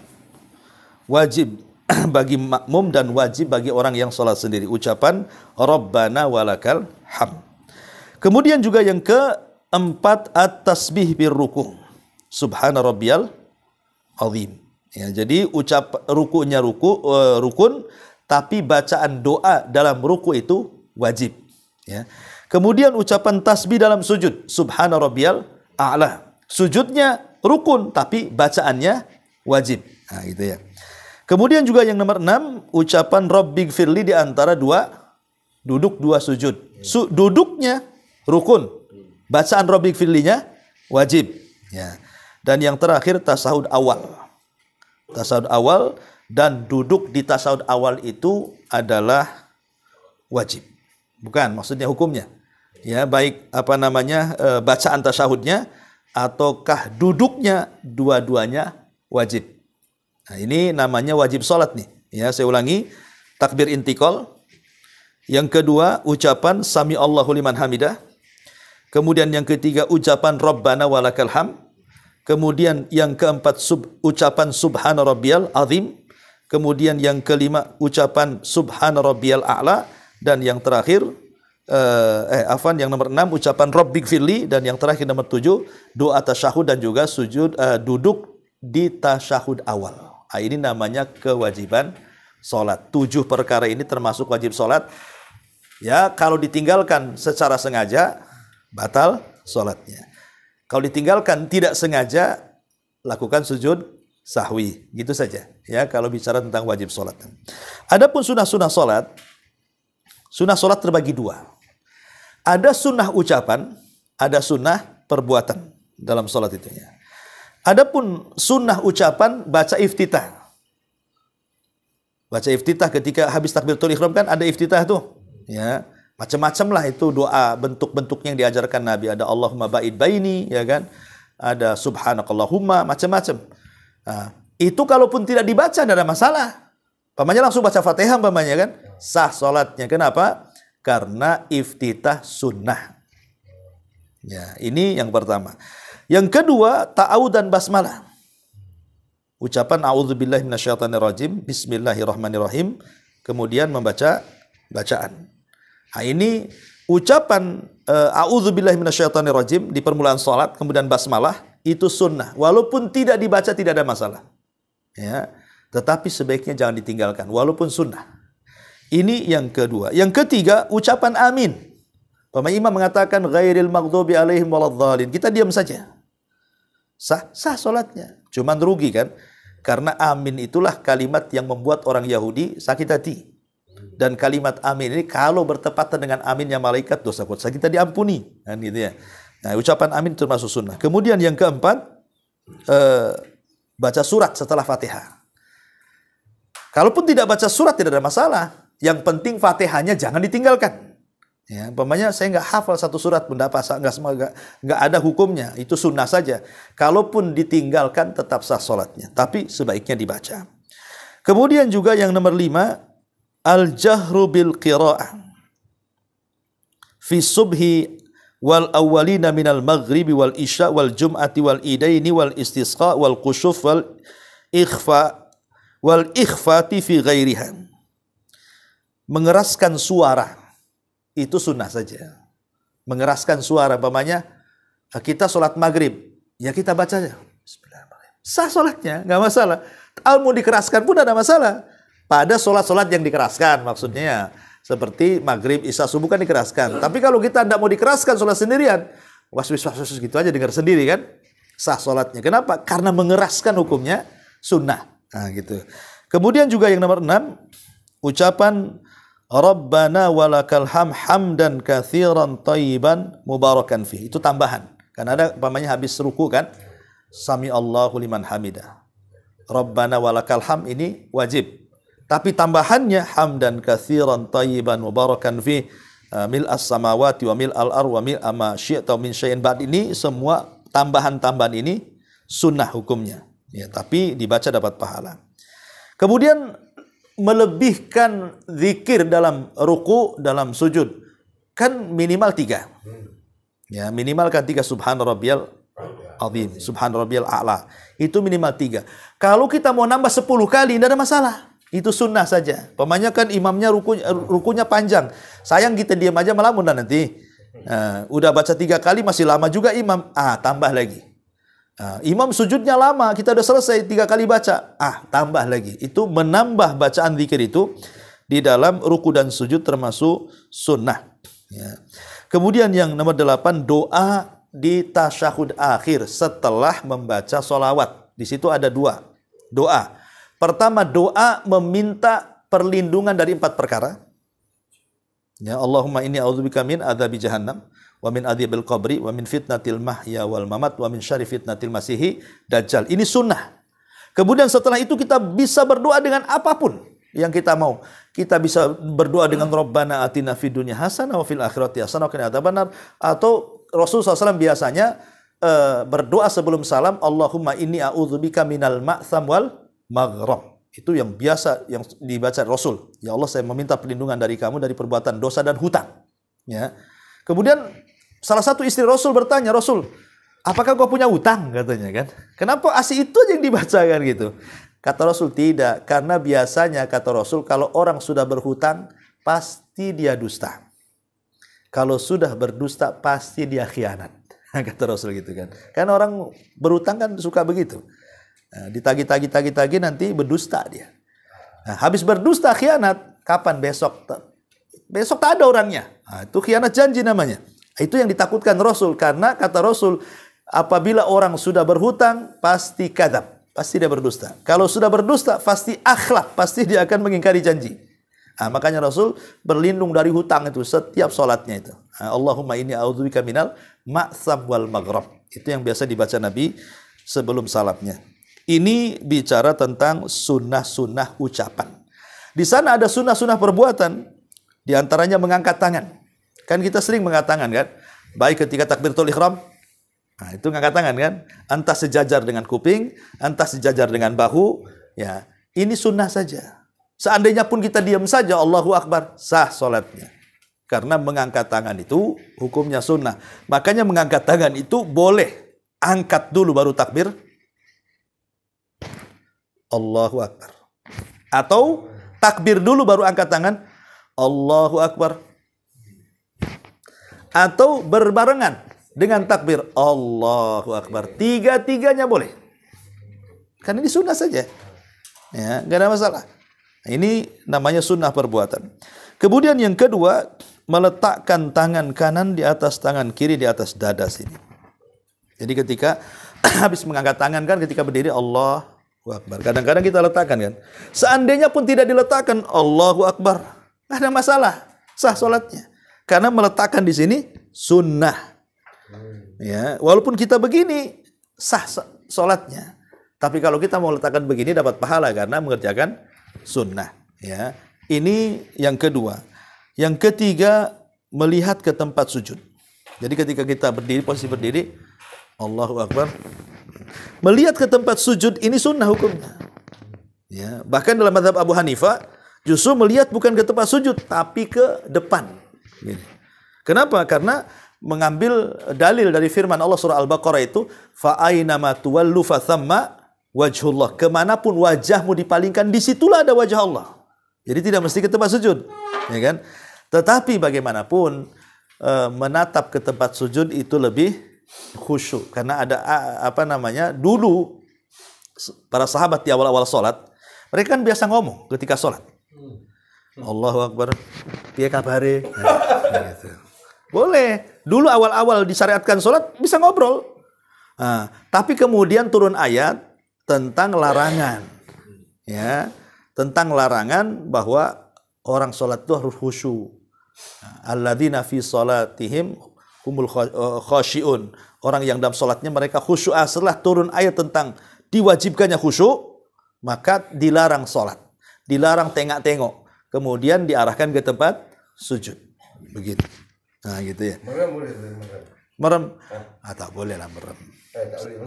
[SPEAKER 2] wajib bagi makmum, dan wajib bagi orang yang sholat sendiri. Ucapan Rabbana walakal ham. Kemudian juga yang keempat, at-tasbih birruku. Subhana rabbiyal azim. Ya, jadi rukunya rukun, tapi bacaan doa dalam ruku itu wajib. Ya. Kemudian ucapan tasbih dalam sujud. Subhana rabbiyal a'la. Sujudnya rukun, tapi bacaannya wajib. Nah, gitu ya. Kemudian juga yang nomor 6, ucapan Rabbighfirli di antara duduk dua sujud. Duduknya rukun, bacaan Rabbighfirlinya wajib. Ya. Dan yang terakhir tasahud awal. Tasahud awal dan duduk di tasahud awal itu adalah wajib. Bukan, maksudnya hukumnya. Ya, baik bacaan tasahudnya ataukah duduknya, dua-duanya wajib. Nah, ini namanya wajib sholat nih. Ya, saya ulangi. Takbir intiqal. Yang kedua, ucapan sami Allahu liman hamidah. Kemudian yang ketiga, ucapan Rabbana walakal ham. Kemudian yang keempat, ucapan subhana rabbiyal azim. Kemudian yang kelima, ucapan subhana rabbiyal a'la. Dan yang terakhir, yang nomor 6, ucapan Rabbighfirli. Dan yang terakhir nomor 7, doa tasyahud dan juga sujud duduk di tasyahud awal. Nah, ini namanya kewajiban sholat. 7 perkara ini termasuk wajib sholat. Ya, kalau ditinggalkan secara sengaja, batal sholatnya. Kalau ditinggalkan tidak sengaja, lakukan sujud sahwi. Gitu saja. Ya, kalau bicara tentang wajib sholat. Adapun sunnah-sunnah sholat terbagi 2. Ada sunnah ucapan, ada sunnah perbuatan dalam sholat itu. Ya. Adapun sunnah ucapan, baca iftitah. Baca iftitah ketika habis takbiratul ihram kan ada iftitah tuh. Ya, Macam-macam lah itu doa, bentuk-bentuknya yang diajarkan Nabi. Ada Allahumma ba'id baini, ya kan? Ada subhanakallahumma, macam-macam. Nah, itu kalaupun tidak dibaca tidak ada masalah. Pamannya langsung baca Fatihah pamannya kan? Sah salatnya. Kenapa? Karena iftitah sunnah. Ya, ini yang pertama. Yang kedua, ta'awud dan basmalah. Ucapan a'udzubillahi minasyaitonirrajim, bismillahirrahmanirrahim, kemudian membaca bacaan. Nah, ini ucapan a'udzubillahi minasyaitonirrajim di permulaan salat, kemudian basmalah, itu sunnah. Walaupun tidak dibaca tidak ada masalah. Ya, tetapi sebaiknya jangan ditinggalkan walaupun sunnah. Ini yang kedua. Yang ketiga, ucapan amin. Imam mengatakan ghairil maghdubi alaihim waladhdallin. Kita diam saja. Sah salatnya. Cuman rugi kan? Karena amin itulah kalimat yang membuat orang Yahudi sakit hati. Dan kalimat amin ini kalau bertepatan dengan aminnya malaikat, dosa-dosa kita diampuni. Kan gitu ya. Nah, ucapan amin termasuk sunnah. Kemudian yang keempat, baca surat setelah Fatihah. Kalaupun tidak baca surat tidak ada masalah. Yang penting Fatihahnya jangan ditinggalkan. Ya, umpamanya saya nggak hafal satu surat pun nggak ada hukumnya, itu sunnah saja. Kalaupun ditinggalkan tetap sah salatnya, tapi sebaiknya dibaca. Kemudian juga yang nomor 5, al-jahru bil qira'ah fi subhi wal awwalina minal maghribi wal isya wal jum'ati wal idaini wal istisqa wal kusyuf wal ikhfati fi ghairiha. Mengeraskan suara itu sunnah saja. Mengeraskan suara, umpamanya kita sholat maghrib, ya kita baca aja. Bismillahirrahmanirrahim. Sah sholatnya, nggak masalah. Kalau mau dikeraskan pun ada masalah. Pada sholat-sholat yang dikeraskan, maksudnya seperti maghrib, isya, subuh kan dikeraskan. Tapi kalau kita tidak mau dikeraskan sholat sendirian, was-was gitu aja dengar sendiri kan, sah sholatnya. Kenapa? Karena mengeraskan hukumnya sunnah. Nah, gitu. Kemudian juga yang nomor 6, ucapan Rabbana walakal hamdan katsiran thayyiban mubarakan fi. Itu tambahan. Karena ada umpamanya habis ruku kan, sami Allahu liman hamidah. Rabbana walakal ini wajib. Tapi tambahannya hamdan katsiran thayyiban mubarakan fi mil as-samawati wa mil al-ar wa mil ma syi'ta min syai'in ba'd. Ini semua tambahan-tambahan ini sunnah hukumnya. Ya, tapi dibaca dapat pahala. Kemudian melebihkan zikir dalam ruku, dalam sujud. Kan minimal 3. Ya, minimalkan 3 subhan rabbiyal azim, subhan rabbiyal a'la. Itu minimal 3. Kalau kita mau nambah 10 kali, tidak ada masalah. Itu sunnah saja. Pemanya kan imamnya rukunya panjang. Sayang kita diam aja melamun nanti. Udah baca 3 kali masih lama juga imam. Tambah lagi. Imam sujudnya lama, kita udah selesai 3 kali baca. Tambah lagi. Itu menambah bacaan zikir itu di dalam ruku dan sujud termasuk sunnah. Ya. Kemudian yang nomor 8, doa di tasyahud akhir setelah membaca sholawat. Di situ ada 2 doa. Pertama, doa meminta perlindungan dari 4 perkara. Ya, Allahumma inni a'udzubika min adzabi jahannam wa min adzabil qabri wa min fitnatil mahya wal mamat wa min syarri fitnatil masihi dajjal. Ini sunnah. Kemudian setelah itu kita bisa berdoa dengan apapun yang kita mau. Kita bisa berdoa dengan Rabbana atina fid dunya hasanah wa fil akhirati hasanah wa qina adzabannar. Atau Rasulullah SAW biasanya berdoa sebelum salam, Allahumma inni a'udzubika minal ma'tham wal maghrab. Itu yang biasa yang dibaca Rasul. Ya Allah, saya meminta perlindungan dari kamu dari perbuatan dosa dan hutang. Ya. Kemudian salah satu istri Rasul bertanya, Rasul, apakah kau punya hutang? Katanya kan. Kenapa asih itu aja yang dibacakan gitu? Kata Rasul, tidak. Karena biasanya kata Rasul, kalau orang sudah berhutang, pasti dia dusta. Kalau sudah berdusta, pasti dia khianat. Kata Rasul gitu kan. Karena orang berhutang kan suka begitu. Ditagih nanti berdusta dia. Habis berdusta khianat, kapan besok? Besok tak ada orangnya. Itu khianat janji namanya. Itu yang ditakutkan Rasul, karena kata Rasul, apabila orang sudah berhutang pasti kadzab, pasti dia berdusta. Kalau sudah berdusta pasti akhlak, pasti dia akan mengingkari janji. Makanya Rasul berlindung dari hutang itu setiap sholatnya itu. Allahumma inni a'udzubika minal ma'tham wal maghrab. Itu yang biasa dibaca Nabi sebelum salatnya. Ini bicara tentang sunnah-sunnah ucapan. Di sana ada sunnah-sunnah perbuatan. Di antaranya mengangkat tangan. Kan kita sering mengatakan kan, baik ketika takbiratul ihram, nah itu ngangkat tangan kan, entah sejajar dengan kuping, entah sejajar dengan bahu, ya. Ini sunnah saja. Seandainya pun kita diam saja, Allahu Akbar, sah salatnya. Karena mengangkat tangan itu hukumnya sunnah. Makanya mengangkat tangan itu boleh. Angkat dulu baru takbir. Allahu Akbar. Atau takbir dulu baru angkat tangan. Allahu Akbar. Atau berbarengan dengan takbir. Allahu Akbar. Tiga-tiganya boleh. Karena ini sunnah saja. Ya, nggak ada masalah. Ini namanya sunnah perbuatan. Kemudian yang kedua, meletakkan tangan kanan di atas tangan kiri di atas dada sini. Jadi ketika habis mengangkat tangan kan ketika berdiri Allahu Akbar. Kadang-kadang kita letakkan kan. Seandainya pun tidak diletakkan Allahu Akbar, nggak ada masalah, sah sholatnya. Karena meletakkan di sini sunnah. Ya, walaupun kita begini sah sholatnya. Tapi kalau kita mau letakkan begini dapat pahala karena mengerjakan sunnah. Ya, ini yang kedua. Yang ketiga, melihat ke tempat sujud. Jadi ketika kita berdiri, posisi berdiri, Allahu Akbar. Melihat ke tempat sujud ini sunnah hukumnya. Ya, bahkan dalam mazhab Abu Hanifah justru melihat bukan ke tempat sujud tapi ke depan. Gini. Kenapa? Karena mengambil dalil dari firman Allah surah Al-Baqarah itu, fa aynama tuwallu fa thamma wajhullah. Kemanapun wajahmu dipalingkan, disitulah ada wajah Allah. Jadi tidak mesti ke tempat sujud, ya kan? Tetapi bagaimanapun menatap ke tempat sujud itu lebih khusyuk karena ada dulu para sahabat di awal-awal sholat mereka kan biasa ngomong ketika sholat. Allahu Akbar, piye kabare? Nah, gitu. Boleh. Dulu awal-awal disyariatkan sholat bisa ngobrol. Nah, tapi kemudian turun ayat tentang larangan, ya, tentang larangan bahwa orang sholat itu harus khusyuk. Alladzina fi sholatihim humul khasyi'un. Orang yang dalam sholatnya mereka khusyuk. Setelah turun ayat tentang diwajibkannya khusyuk, maka dilarang sholat, dilarang tengok-tengok, kemudian diarahkan ke tempat sujud. Begitu. Nah, gitu ya.
[SPEAKER 3] Merem boleh,
[SPEAKER 2] Merem? Tak boleh lah merem.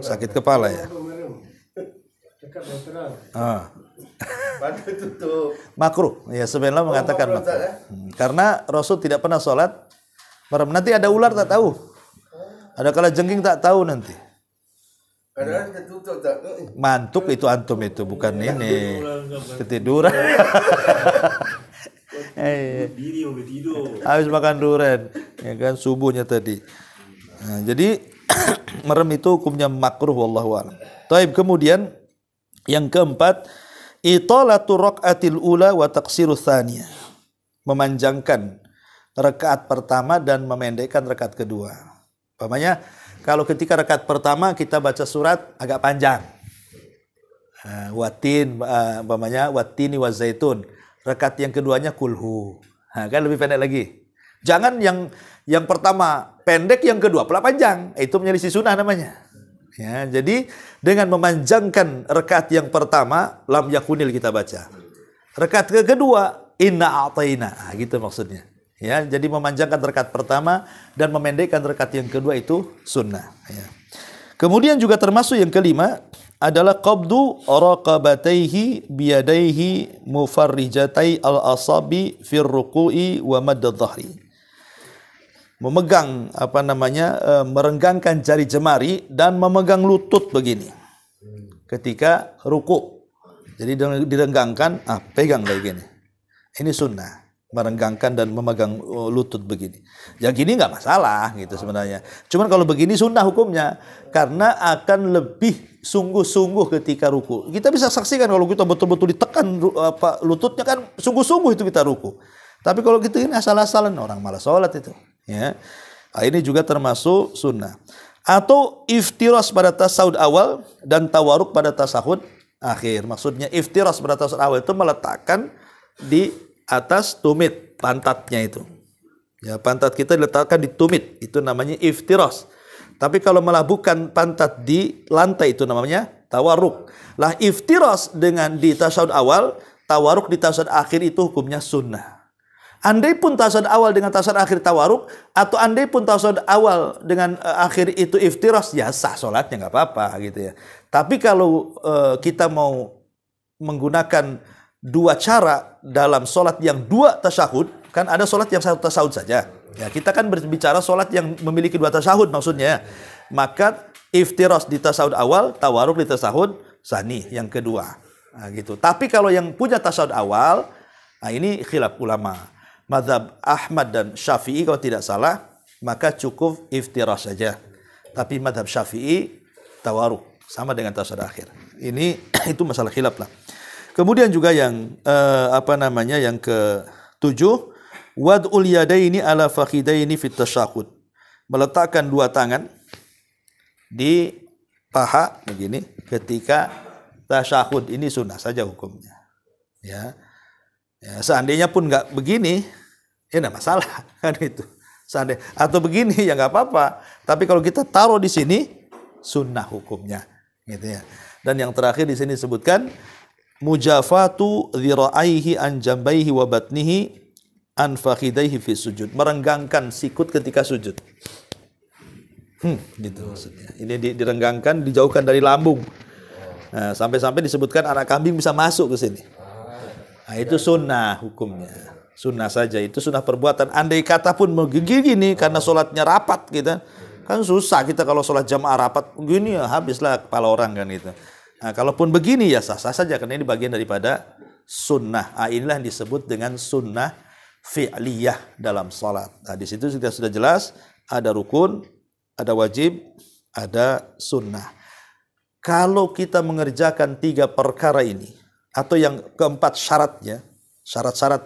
[SPEAKER 2] Sakit kepala ya.
[SPEAKER 1] Cakap yang terang.
[SPEAKER 3] Mata tutup.
[SPEAKER 2] Makruh. Ya, sebenarnya mengatakan
[SPEAKER 3] makruh,
[SPEAKER 2] makruh. Karena Rasul tidak pernah sholat merem. Nanti ada ular tak tahu. Ada kalajengking tak tahu nanti.
[SPEAKER 3] Kadang-kadang kita tutup tak.
[SPEAKER 2] Mantuk itu antum itu, bukan ini. Ketiduran.
[SPEAKER 1] Diri mau tidur.
[SPEAKER 2] Habis makan durian, ya kan, subuhnya tadi. Nah, jadi merem itu hukumnya makruh wallahu a'lam. Taib, kemudian yang keempat, italatu raqatil ula wa taqsiru tsaniyah. Memanjangkan rakaat pertama dan memendekkan rakaat kedua. Umpamanya kalau ketika rakaat pertama kita baca surat agak panjang. Watin, umpamanya watini wa zaitun. Rakaat yang keduanya kulhu. Nah, kan lebih pendek lagi. Jangan yang pertama pendek, yang kedua pula panjang. Itu menyelisih sunnah namanya. Ya, jadi dengan memanjangkan rakaat yang pertama lam yakunil kita baca. Rakaat kedua inna a'taina. Nah, gitu maksudnya. Ya, jadi memanjangkan rakaat pertama dan memendekkan rakaat yang kedua itu sunnah. Ya. Kemudian juga termasuk yang kelima adalah qabdu raqabataihi biyadaihi mufarrijatai al-asabi fir ruku'i wa madd dhahri. Memegang merenggangkan jari jemari dan memegang lutut begini ketika ruku. Jadi direnggangkan, pegang kayak gini. Ini sunnah, merenggangkan dan memegang lutut begini. Yang gini nggak masalah gitu sebenarnya. Cuman kalau begini sunnah hukumnya karena akan lebih sungguh-sungguh ketika ruku. Kita bisa saksikan kalau kita betul-betul ditekan lututnya kan sungguh-sungguh itu kita ruku. Tapi kalau gitu ini asal-asalan, orang malas sholat itu. Ya, nah, ini juga termasuk sunnah. Atau iftiras pada tasawuf awal dan tawaruk pada tasahud akhir. Maksudnya iftiras pada tasawuf awal itu meletakkan di atas tumit pantatnya itu. Ya, pantat kita diletakkan di tumit, itu namanya iftiras. Tapi kalau melabuhkan pantat di lantai itu namanya tawaruk. Lah iftiras dengan di tasawuf awal, tawaruk di tasawuf akhir itu hukumnya sunnah. Andai pun tasawuf awal dengan tasawuf akhir tawaruk, atau andai pun tasawuf awal dengan akhir itu iftiras, ya sah sholatnya, nggak apa-apa gitu ya. Tapi kalau kita mau menggunakan dua cara dalam sholat yang dua tasyahud, kan ada sholat yang satu tasyahud saja. Ya, kita kan berbicara sholat yang memiliki dua tasyahud maksudnya. Maka iftiras di tasyahud awal, tawaruk di tasyahud sani yang kedua. Nah, gitu. Tapi kalau yang punya tasyahud awal, nah ini khilaf ulama. Mazhab Ahmad dan Syafi'i kalau tidak salah, maka cukup iftiras saja. Tapi mazhab Syafi'i tawaruk sama dengan tasyahud akhir. Ini itu masalah khilaf lah. Kemudian juga yang yang ke-7, wad'ul yadaini ala fakhidaini fit tasyahud. Meletakkan dua tangan di paha begini ketika tasyahud, ini sunnah saja hukumnya. Ya, seandainya pun nggak begini, ya nggak masalah kan itu. Seandainya atau begini ya nggak apa-apa. Tapi kalau kita taruh di sini, sunnah hukumnya, gitu ya. Dan yang terakhir di sini disebutkan mujafatu dhira'aihi an jambaihi wa batnihi an fakhidaihi fi sujud. Merenggangkan sikut ketika sujud. Gitu maksudnya. Ini direnggangkan, dijauhkan dari lambung. Nah, sampai-sampai disebutkan anak kambing bisa masuk ke sini. Nah, itu sunnah hukumnya. Sunnah saja, itu sunnah perbuatan. Andai kata pun begini karena sholatnya rapat gitu. Kan susah kita kalau sholat jamaah rapat begini ya habislah kepala orang kan gitu. Nah, kalaupun begini ya sah-sah saja karena ini bagian daripada sunnah. Nah, inilah yang disebut dengan sunnah fi'liyah dalam sholat. Nah, di situ sudah jelas ada rukun, ada wajib, ada sunnah. Kalau kita mengerjakan 3 perkara ini, atau yang keempat syaratnya, syarat-syarat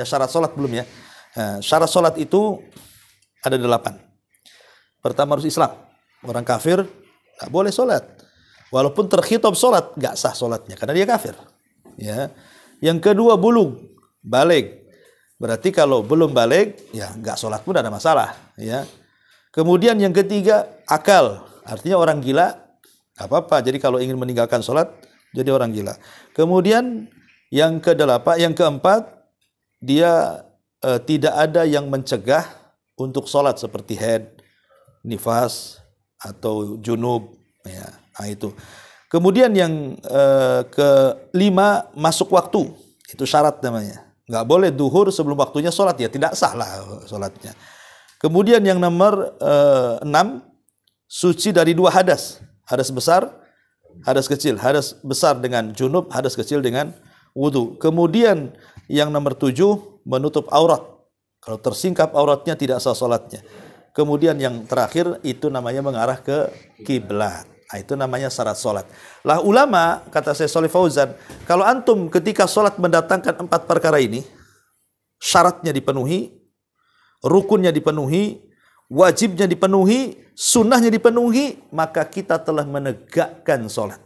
[SPEAKER 2] syarat sholat belum ya. Nah, syarat sholat itu ada 8. Pertama harus Islam. Orang kafir nggak boleh sholat. Walaupun terkhitab sholat, nggak sah sholatnya karena dia kafir. Ya. Yang kedua bulug, baligh. Berarti kalau belum baligh, ya nggak sholat pun ada masalah. Ya. Kemudian yang ketiga akal, artinya orang gila. Gak apa-apa. Jadi kalau ingin meninggalkan sholat, jadi orang gila. Kemudian yang keempat, dia tidak ada yang mencegah untuk sholat seperti haid, nifas, atau junub. Ya, nah itu. Kemudian yang kelima, masuk waktu. Itu syarat namanya. Gak boleh duhur sebelum waktunya sholat, ya tidak sah lah sholatnya. Kemudian yang nomor 6, suci dari 2 hadas. Hadas besar, hadas kecil. Hadas besar dengan junub, hadas kecil dengan wudu. Kemudian yang nomor 7, menutup aurat. Kalau tersingkap auratnya tidak sah salatnya. Kemudian yang terakhir itu namanya mengarah ke kiblat. Nah, itu namanya syarat salat. Lah ulama, kata Syekh Shalih Fauzan, kalau antum ketika salat mendatangkan 4 perkara ini, syaratnya dipenuhi, rukunnya dipenuhi, wajibnya dipenuhi, sunnahnya dipenuhi, maka kita telah menegakkan sholat.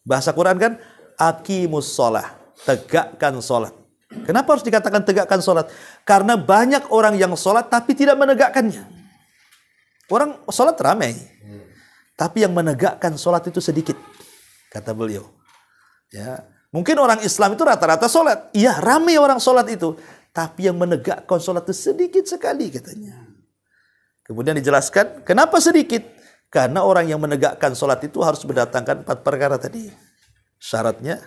[SPEAKER 2] Bahasa Quran kan, aqimus sholah, tegakkan sholat. Kenapa harus dikatakan tegakkan sholat? Karena banyak orang yang sholat tapi tidak menegakkannya. Orang sholat ramai, tapi yang menegakkan sholat itu sedikit, kata beliau. Ya, mungkin orang Islam itu rata-rata sholat. Iya, ramai orang sholat itu, tapi yang menegakkan sholat itu sedikit sekali, katanya. Kemudian dijelaskan, kenapa sedikit? Karena orang yang menegakkan sholat itu harus mendatangkan 4 perkara tadi. Syaratnya,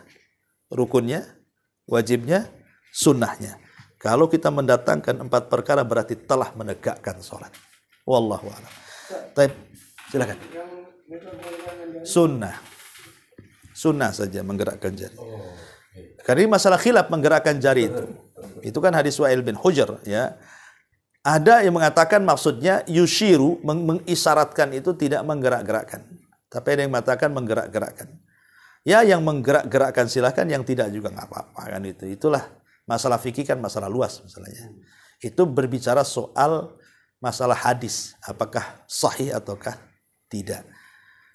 [SPEAKER 2] rukunnya, wajibnya, sunnahnya. Kalau kita mendatangkan 4 perkara berarti telah menegakkan sholat. Wallahu a'lam. Baik, silakan. Sunnah. Sunnah saja menggerakkan jari. Karena ini masalah khilaf menggerakkan jari itu. Itu kan hadis Wa'il bin Hujr, ya. Ada yang mengatakan maksudnya yushiru, mengisyaratkan itu tidak menggerak-gerakkan. Tapi ada yang mengatakan menggerak-gerakkan. Ya, yang menggerak-gerakkan silahkan, yang tidak juga nggak apa-apa kan itu. Itulah masalah fikih kan masalah luas masalahnya. Itu berbicara soal masalah hadis, apakah sahih ataukah tidak.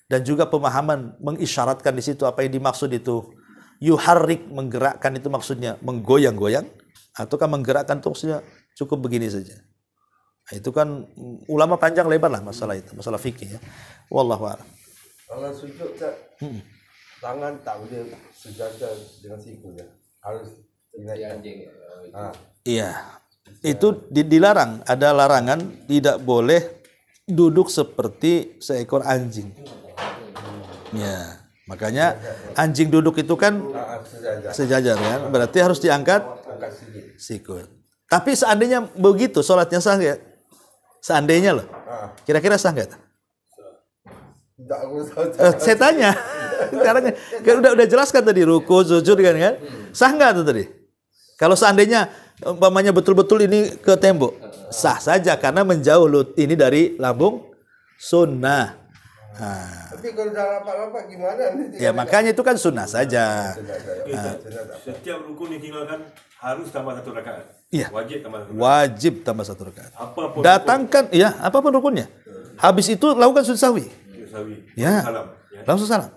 [SPEAKER 2] Dan juga pemahaman mengisyaratkan di situ apa yang dimaksud itu. Yuharrik, menggerakkan itu maksudnya menggoyang-goyang, ataukah menggerakkan itu maksudnya cukup begini saja. Nah, itu kan ulama panjang lebar lah masalah itu, masalah fikih ya. Wallahu a'lam.
[SPEAKER 3] Kalau sujud, tangan tak boleh sejajar dengan siku ya. Harus
[SPEAKER 4] anjing.
[SPEAKER 2] Iya. Itu dilarang, ada larangan tidak boleh duduk seperti seekor anjing. Ya, makanya anjing duduk itu kan sejajar kan, berarti harus diangkat sikut. Tapi seandainya begitu sholatnya sah nggak? Seandainya loh, kira-kira sah nggak? Saya tanya, karena udah jelaskan tadi ruku, sujud kan, sah nggak tuh tadi? Kalau seandainya umpamanya betul-betul ini ke tembok, sah saja karena menjauh ini dari lambung sunnah.
[SPEAKER 3] Tapi kalau udah rapat-rapat gimana?
[SPEAKER 2] Ya makanya itu kan sunnah saja.
[SPEAKER 1] Setiap rukun ditinggalkan harus tambah 1 rakaat.
[SPEAKER 2] Iya.
[SPEAKER 1] Wajib tambah 1 rakaat.
[SPEAKER 2] Wajib tambah 1 rakaat.
[SPEAKER 1] Apapun
[SPEAKER 2] Datangkan, ya apapun rukunnya. Habis itu lakukan sujud sahwi.
[SPEAKER 1] sawi.
[SPEAKER 2] Ya,
[SPEAKER 1] Salam. Ya.
[SPEAKER 2] langsung salam.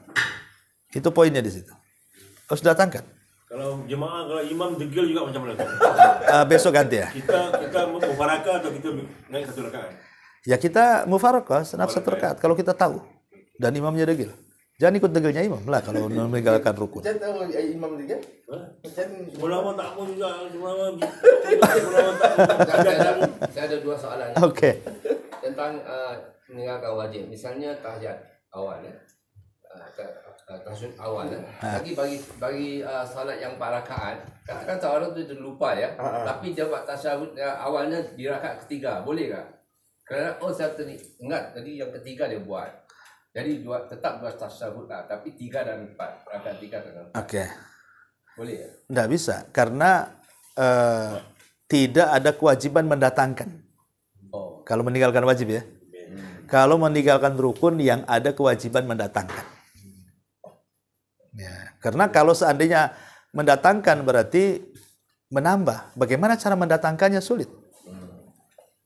[SPEAKER 2] Itu poinnya di situ. Harus datangkan.
[SPEAKER 1] Kalau jemaah, kalau imam degil juga macam mana?
[SPEAKER 2] Besok ganti ya.
[SPEAKER 1] Kita mufarakah atau kita naik 1 rakaat?
[SPEAKER 2] Ya kita mufarakah, senap 1 rakaat kalau kita tahu. Dan imamnya degil. Jangan ikut degilnya imam lah kalau meninggalkan rukun.
[SPEAKER 3] Saya tahu imam dia.
[SPEAKER 1] Ulama tak mau juga, ulama
[SPEAKER 4] Saya ada 2 soalan.
[SPEAKER 2] Oke.
[SPEAKER 4] Tentang meninggalkan wajib. Misalnya tahiyat awal ya. Tasyahud awal ya. Bagi salat yang 4 rakaat, katakan seorang tu lupa ya. Tapi dia buat tasyahud awalnya di rakaat ketiga, boleh tak? Kerana saya ingat tadi yang ketiga dia buat. Jadi tetap 2 tasyahud lah, tapi 3 dan 4, rakaat 3 dan 4.
[SPEAKER 2] Oke.
[SPEAKER 4] Boleh ya?
[SPEAKER 2] Tidak bisa karena tidak ada kewajiban mendatangkan.
[SPEAKER 4] Oh.
[SPEAKER 2] Kalau meninggalkan wajib ya. Kalau meninggalkan rukun yang ada kewajiban mendatangkan. Ya, karena kalau seandainya mendatangkan berarti menambah. Bagaimana cara mendatangkannya sulit.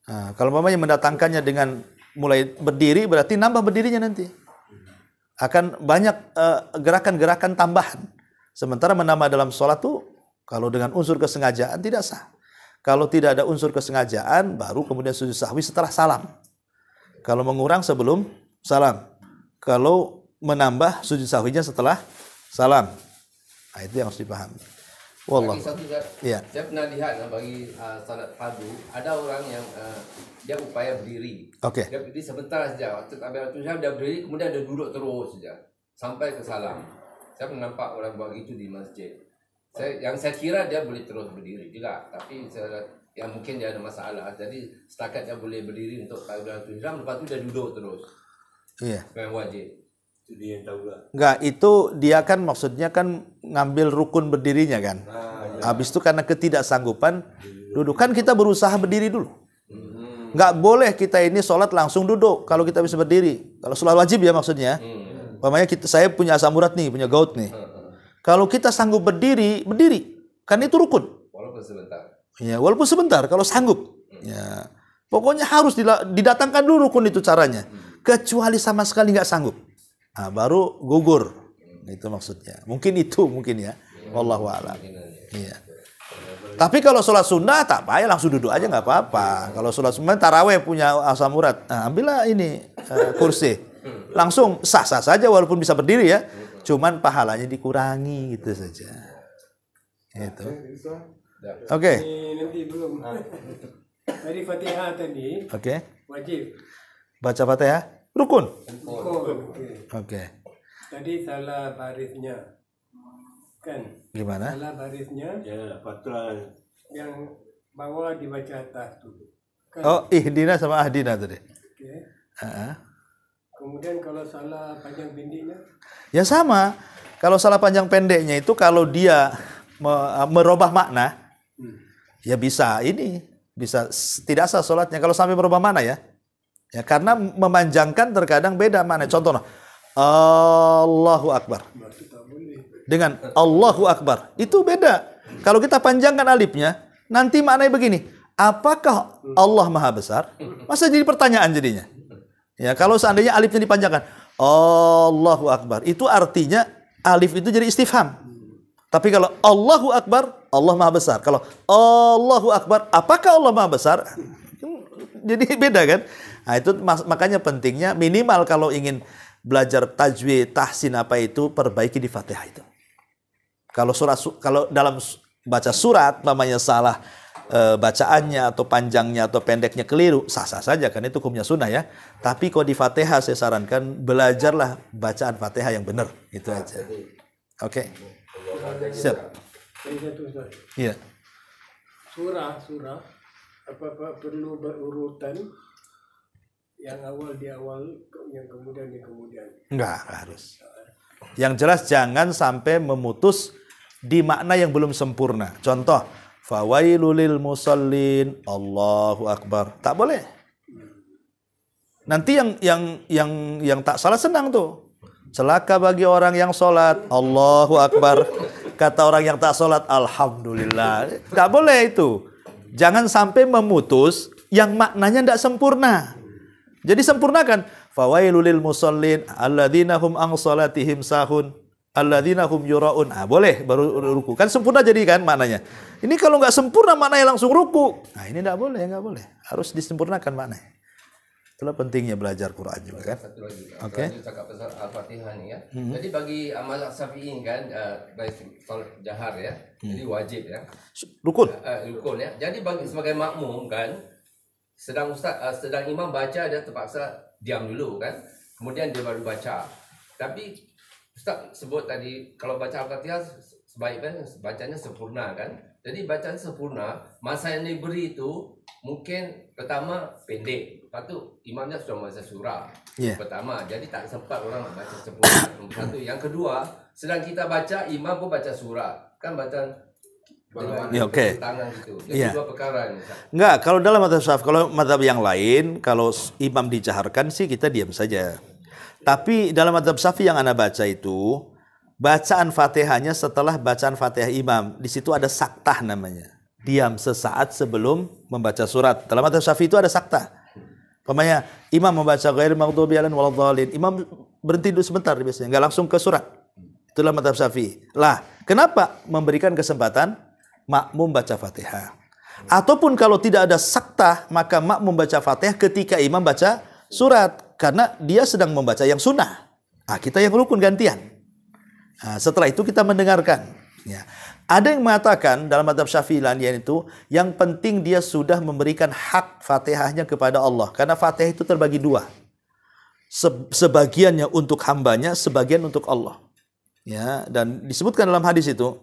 [SPEAKER 2] Nah, kalau mamanya mendatangkannya dengan mulai berdiri berarti nambah berdirinya nanti. Akan banyak gerakan-gerakan tambahan. Sementara menambah dalam sholat tuh kalau dengan unsur kesengajaan tidak sah. Kalau tidak ada unsur kesengajaan baru kemudian sujud sahwi setelah salam. Kalau mengurang sebelum salam. Kalau menambah sujud sahwinya setelah salam. Nah, itu yang harus dipahami. Wallah. Ya.
[SPEAKER 4] Saya pernah lihat bagi salat fardu ada orang yang dia upaya berdiri.
[SPEAKER 2] Oke.
[SPEAKER 4] Dia berdiri sebentar saja. Waktu dia berdiri kemudian dia duduk terus saja sampai ke salam. Saya pernah nampak orang buat itu di masjid. Saya kira dia boleh terus berdiri juga, tapi yang mungkin dia ada masalah. Jadi setakat dia boleh berdiri untuk takbiratul ihram, lepas tu dia duduk terus.
[SPEAKER 2] Iya.
[SPEAKER 4] Yang wajib.
[SPEAKER 1] Itu dia yang tahu lah.
[SPEAKER 2] Enggak, itu dia kan maksudnya kan ngambil rukun berdirinya kan. Habis itu karena ketidaksanggupan duduk. Kan kita berusaha berdiri dulu. Enggak boleh kita ini sholat langsung duduk kalau kita bisa berdiri. Kalau sholat wajib ya maksudnya. Umpamanya saya punya asam urat nih, punya gout nih. Kalau kita sanggup berdiri. Kan itu rukun.
[SPEAKER 4] Walaupun sebentar.
[SPEAKER 2] Ya, walaupun sebentar kalau sanggup. Ya. Pokoknya harus didatangkan dulu rukun itu caranya. Kecuali sama sekali nggak sanggup. Nah, baru gugur. Itu maksudnya. Mungkin ya. Wallahu a'lam. Iya. Tapi kalau sholat sunnah tak payah langsung duduk aja nggak apa-apa. Kalau sholat sunnah taraweh punya asam urat, nah, ambillah ini kursi. Langsung sah-sah saja walaupun bisa berdiri ya. Cuman pahalanya dikurangi gitu saja. Itu. Oke.
[SPEAKER 1] Ini nanti belum. Tadi Fatihah tadi.
[SPEAKER 2] Oke.
[SPEAKER 1] Wajib.
[SPEAKER 2] Baca Fatihah rukun.
[SPEAKER 1] Rukun.
[SPEAKER 2] Oke.
[SPEAKER 1] Tadi salah barisnya. Kan?
[SPEAKER 2] Gimana?
[SPEAKER 1] Salah barisnya. Ya, patran. Yang bawah dibaca atas tu. Kan?
[SPEAKER 2] Oh, ihdina sama ahdina tadi.
[SPEAKER 1] Oke.
[SPEAKER 2] Kemudian
[SPEAKER 1] kalau salah panjang pendeknya?
[SPEAKER 2] Ya sama. Kalau salah panjang pendeknya itu kalau dia merubah makna, ya bisa tidak sah sholatnya kalau sampai merubah makna ya. Ya karena memanjangkan terkadang beda makna. Contohnya Allahu Akbar dengan Allahu Akbar itu beda. Kalau kita panjangkan alifnya, nanti maknanya begini. Apakah Allah Maha Besar? Masa jadi pertanyaan jadinya. Ya, kalau seandainya alifnya dipanjangkan, Allahu Akbar, itu artinya alif itu jadi istifham. Tapi kalau Allahu Akbar, Allah Maha Besar. Kalau Allahu Akbar, apakah Allah Maha Besar? Jadi beda kan? Nah, itu makanya pentingnya minimal kalau ingin belajar tajwid, tahsin apa itu, perbaiki di Fatihah itu. Kalau dalam baca surat namanya salah bacaannya atau panjangnya atau pendeknya keliru, sah-sah saja kan, itu hukumnya sunnah ya. Tapi kalau di Fatihah saya sarankan belajarlah bacaan Fatihah yang benar, itu aja. Oke. Siap.
[SPEAKER 1] Ini satu Ustaz.
[SPEAKER 2] Iya.
[SPEAKER 1] Surah apa perlu berurutan, yang awal di awal, yang kemudian di kemudian.
[SPEAKER 2] Enggak harus. Yang jelas jangan sampai memutus di makna yang belum sempurna. Contoh, fawailul lil musallin, Allahu akbar. Tak boleh. Nanti yang tak salah senang tuh. Celaka bagi orang yang sholat, Allahu akbar. Kata orang yang tak sholat, alhamdulillah. Tak boleh itu. Jangan sampai memutus yang maknanya tidak sempurna. Jadi sempurnakan. Fawailul lil musallin alladzina hum an salatihim sahun alladzina hum yuraun. Boleh baru ruku. Kan sempurna jadi kan maknanya. Ini kalau nggak sempurna maknanya langsung ruku. Nah, ini nggak boleh. Harus disempurnakan maknanya. Itulah pentingnya belajar Quran juga kan.
[SPEAKER 4] Satu lagi.
[SPEAKER 2] Oke.
[SPEAKER 4] Lanjut cakap pasal Al-Fatihah ni ya. Jadi bagi mazhab Syafi'i kan baik solat jahar ya. Jadi wajib ya.
[SPEAKER 2] Rukun.
[SPEAKER 4] Rukun ya. Jadi bagi sebagai makmum kan, sedang imam baca, dia terpaksa diam dulu kan. Kemudian dia baru baca. Tapi Ustaz sebut tadi kalau baca Al-Fatihah sebaiknya bacanya sempurna kan. Jadi bacaan sempurna, masa yang diberi itu mungkin pertama pendek. Lepas tu imamnya sudah membaca surah. Pertama, jadi tak sempat orang baca sempurna. Nombor satu. Yang kedua, sedang kita baca, imam pun baca surah. Kan bacaan tangan gitu. Jadi dua perkara ni.
[SPEAKER 2] Enggak, kalau dalam mazhab Syafi'i, kalau mazhab yang lain, kalau imam dijaharkan sih kita diam saja. Tapi dalam mazhab Syafi'i yang Anda baca itu, bacaan Fatihahnya setelah bacaan Fatihah imam. Di situ ada saktah namanya. Diam sesaat sebelum membaca surat. Dalam mazhab Syafi'i itu ada saktah. Pemanya imam membaca ghairil maghdubi alaihim waladhdallin. Imam berhenti dulu sebentar biasanya, enggak langsung ke surat. Itulah mazhab Syafi'i. Lah, kenapa memberikan kesempatan makmum baca Fatihah? Ataupun kalau tidak ada saktah, maka makmum baca Fatihah ketika imam baca surat, karena dia sedang membaca yang sunnah. Kita yang rukun gantian. Setelah itu kita mendengarkan. Ya. Ada yang mengatakan dalam mazhab Syafi'i itu yang penting dia sudah memberikan hak Fatihahnya kepada Allah, karena Fatihah itu terbagi dua. Sebagiannya untuk hambanya, sebagian untuk Allah. Ya, dan disebutkan dalam hadis itu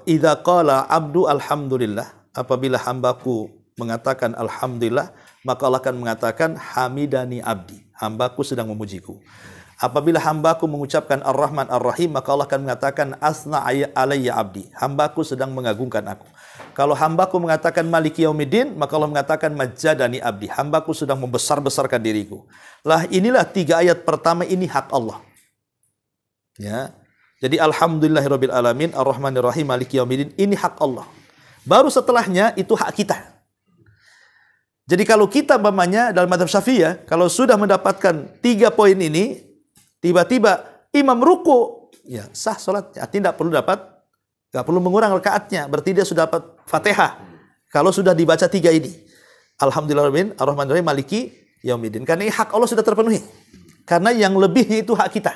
[SPEAKER 2] idza qala abdu alhamdulillah, apabila hambaku mengatakan alhamdulillah, maka Allah akan mengatakan hamidani abdi, hambaku sedang memujiku. Apabila hambaku mengucapkan ar-Rahman ar-Rahim, maka Allah akan mengatakan asna alayya abdi, hambaku sedang mengagungkan aku. Kalau hambaku mengatakan maliki yaumiddin, maka Allah mengatakan majjadani abdi, hambaku sedang membesar-besarkan diriku. Lah, inilah 3 ayat pertama, ini hak Allah. Ya. Jadi alhamdulillahirabbil alamin ar-Rahmanir Rahim maliki yaumiddin, ini hak Allah. Baru setelahnya itu hak kita. Jadi kalau kita umpamanya dalam mazhab Syafi'i ya, kalau sudah mendapatkan 3 poin ini, tiba-tiba imam ruku, ya sah salatnya. Tidak perlu mengurangi rakaatnya. Berarti dia sudah dapat Fatihah. Kalau sudah dibaca 3 ini, alhamdulillahirabbil alamin ar-Rahmanir Rahim maliki yaumiddin. Karena hak Allah sudah terpenuhi. Karena yang lebih itu hak kita.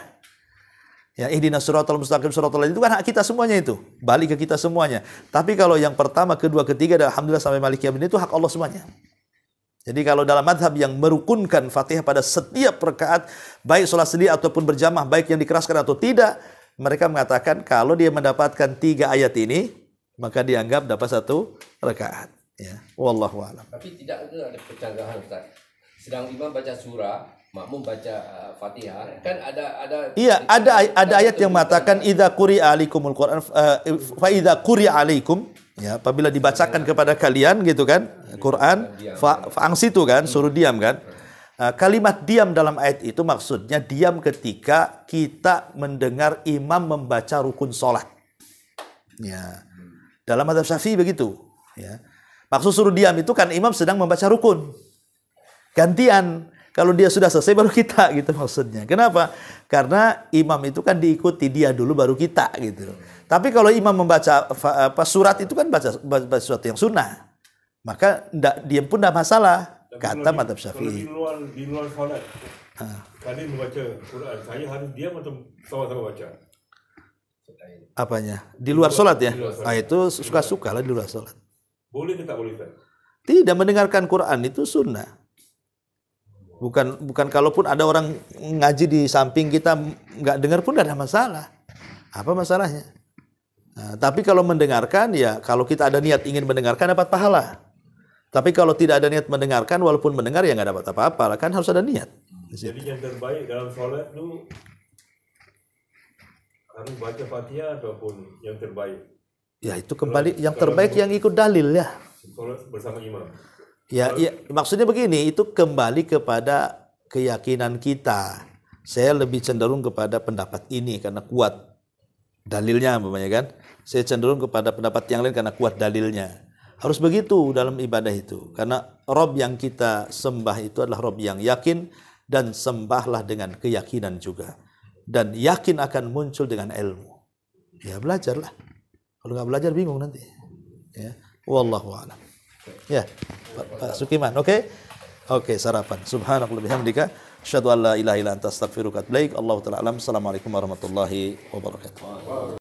[SPEAKER 2] Ya, ihdinas siratal mustaqim siratal ladzina, itu kan hak kita semuanya itu. Balik ke kita semuanya. Tapi kalau yang pertama, kedua, ketiga, dan alhamdulillah sampai maliki yaumiddin itu hak Allah semuanya. Jadi kalau dalam mazhab yang merukunkan Fatihah pada setiap rakaat, baik sholat sendiri ataupun berjamaah, baik yang dikeraskan atau tidak, mereka mengatakan kalau dia mendapatkan 3 ayat ini, maka dianggap dapat 1 rakaat. Ya, wallahu a'lam.
[SPEAKER 4] Tapi tidak ada pencanggahan Ustaz. Sedang imam baca surah, makmum baca Fatihah, kan ada
[SPEAKER 2] Iya, ada ayat yang mengatakan idza quri'a alaikumul Qur'an fa idza quri'a alaikum, ya, apabila dibacakan kepada kalian gitu kan Quran, fa'angsitu kan, suruh diam kan. Kalimat diam dalam ayat itu maksudnya diam ketika kita mendengar imam membaca rukun sholat. Ya. Dalam mazhab Syafi'i begitu, ya. Maksud suruh diam itu kan imam sedang membaca rukun. Gantian. Kalau dia sudah selesai baru kita gitu maksudnya. Kenapa? Karena imam itu kan diikuti dia dulu baru kita gitu. Tapi kalau imam membaca surat itu kan baca surat yang sunnah. Maka dia pun tidak masalah. Kata mazhab Syafi'i.
[SPEAKER 5] Kalau di luar salat, kalian membaca Quran, saya harus diam atau sama-sama baca?
[SPEAKER 2] Apanya? Di luar sholat ya?
[SPEAKER 4] Di luar sholat.
[SPEAKER 2] Ah, itu suka-suka lah di luar sholat.
[SPEAKER 5] Boleh ke tak boleh Ustaz?
[SPEAKER 2] Tidak, mendengarkan Quran itu sunnah. Bukan kalaupun ada orang ngaji di samping kita nggak dengar pun nggak ada masalah. Apa masalahnya? Nah, tapi kalau mendengarkan ya kalau kita ada niat ingin mendengarkan dapat pahala. Tapi kalau tidak ada niat mendengarkan walaupun mendengar ya nggak dapat apa-apa. Kan harus ada niat.
[SPEAKER 5] Jadi yang terbaik dalam solat tu harus baca Fatihah ataupun yang terbaik.
[SPEAKER 2] Ya itu kembali yang terbaik yang ikut dalil ya.
[SPEAKER 5] Solat bersama imam.
[SPEAKER 2] Ya, maksudnya begini, itu kembali kepada keyakinan kita. Saya lebih cenderung kepada pendapat ini karena kuat dalilnya, umpamanya kan. Saya cenderung kepada pendapat yang lain karena kuat dalilnya. Harus begitu dalam ibadah itu. Karena Rob yang kita sembah itu adalah Rob yang yakin dan sembahlah dengan keyakinan juga. Dan yakin akan muncul dengan ilmu. Ya belajarlah. Kalau nggak belajar bingung nanti. Ya, wallahu a'lam. Ya, Pak Sukiman, oke? Oke, sarapan. Subhanallah bihamdika, asyhadu an la ilaha illa anta astaghfiruka wa atubu ilaik. Allahu ta'ala alam. Assalamualaikum warahmatullahi wabarakatuh.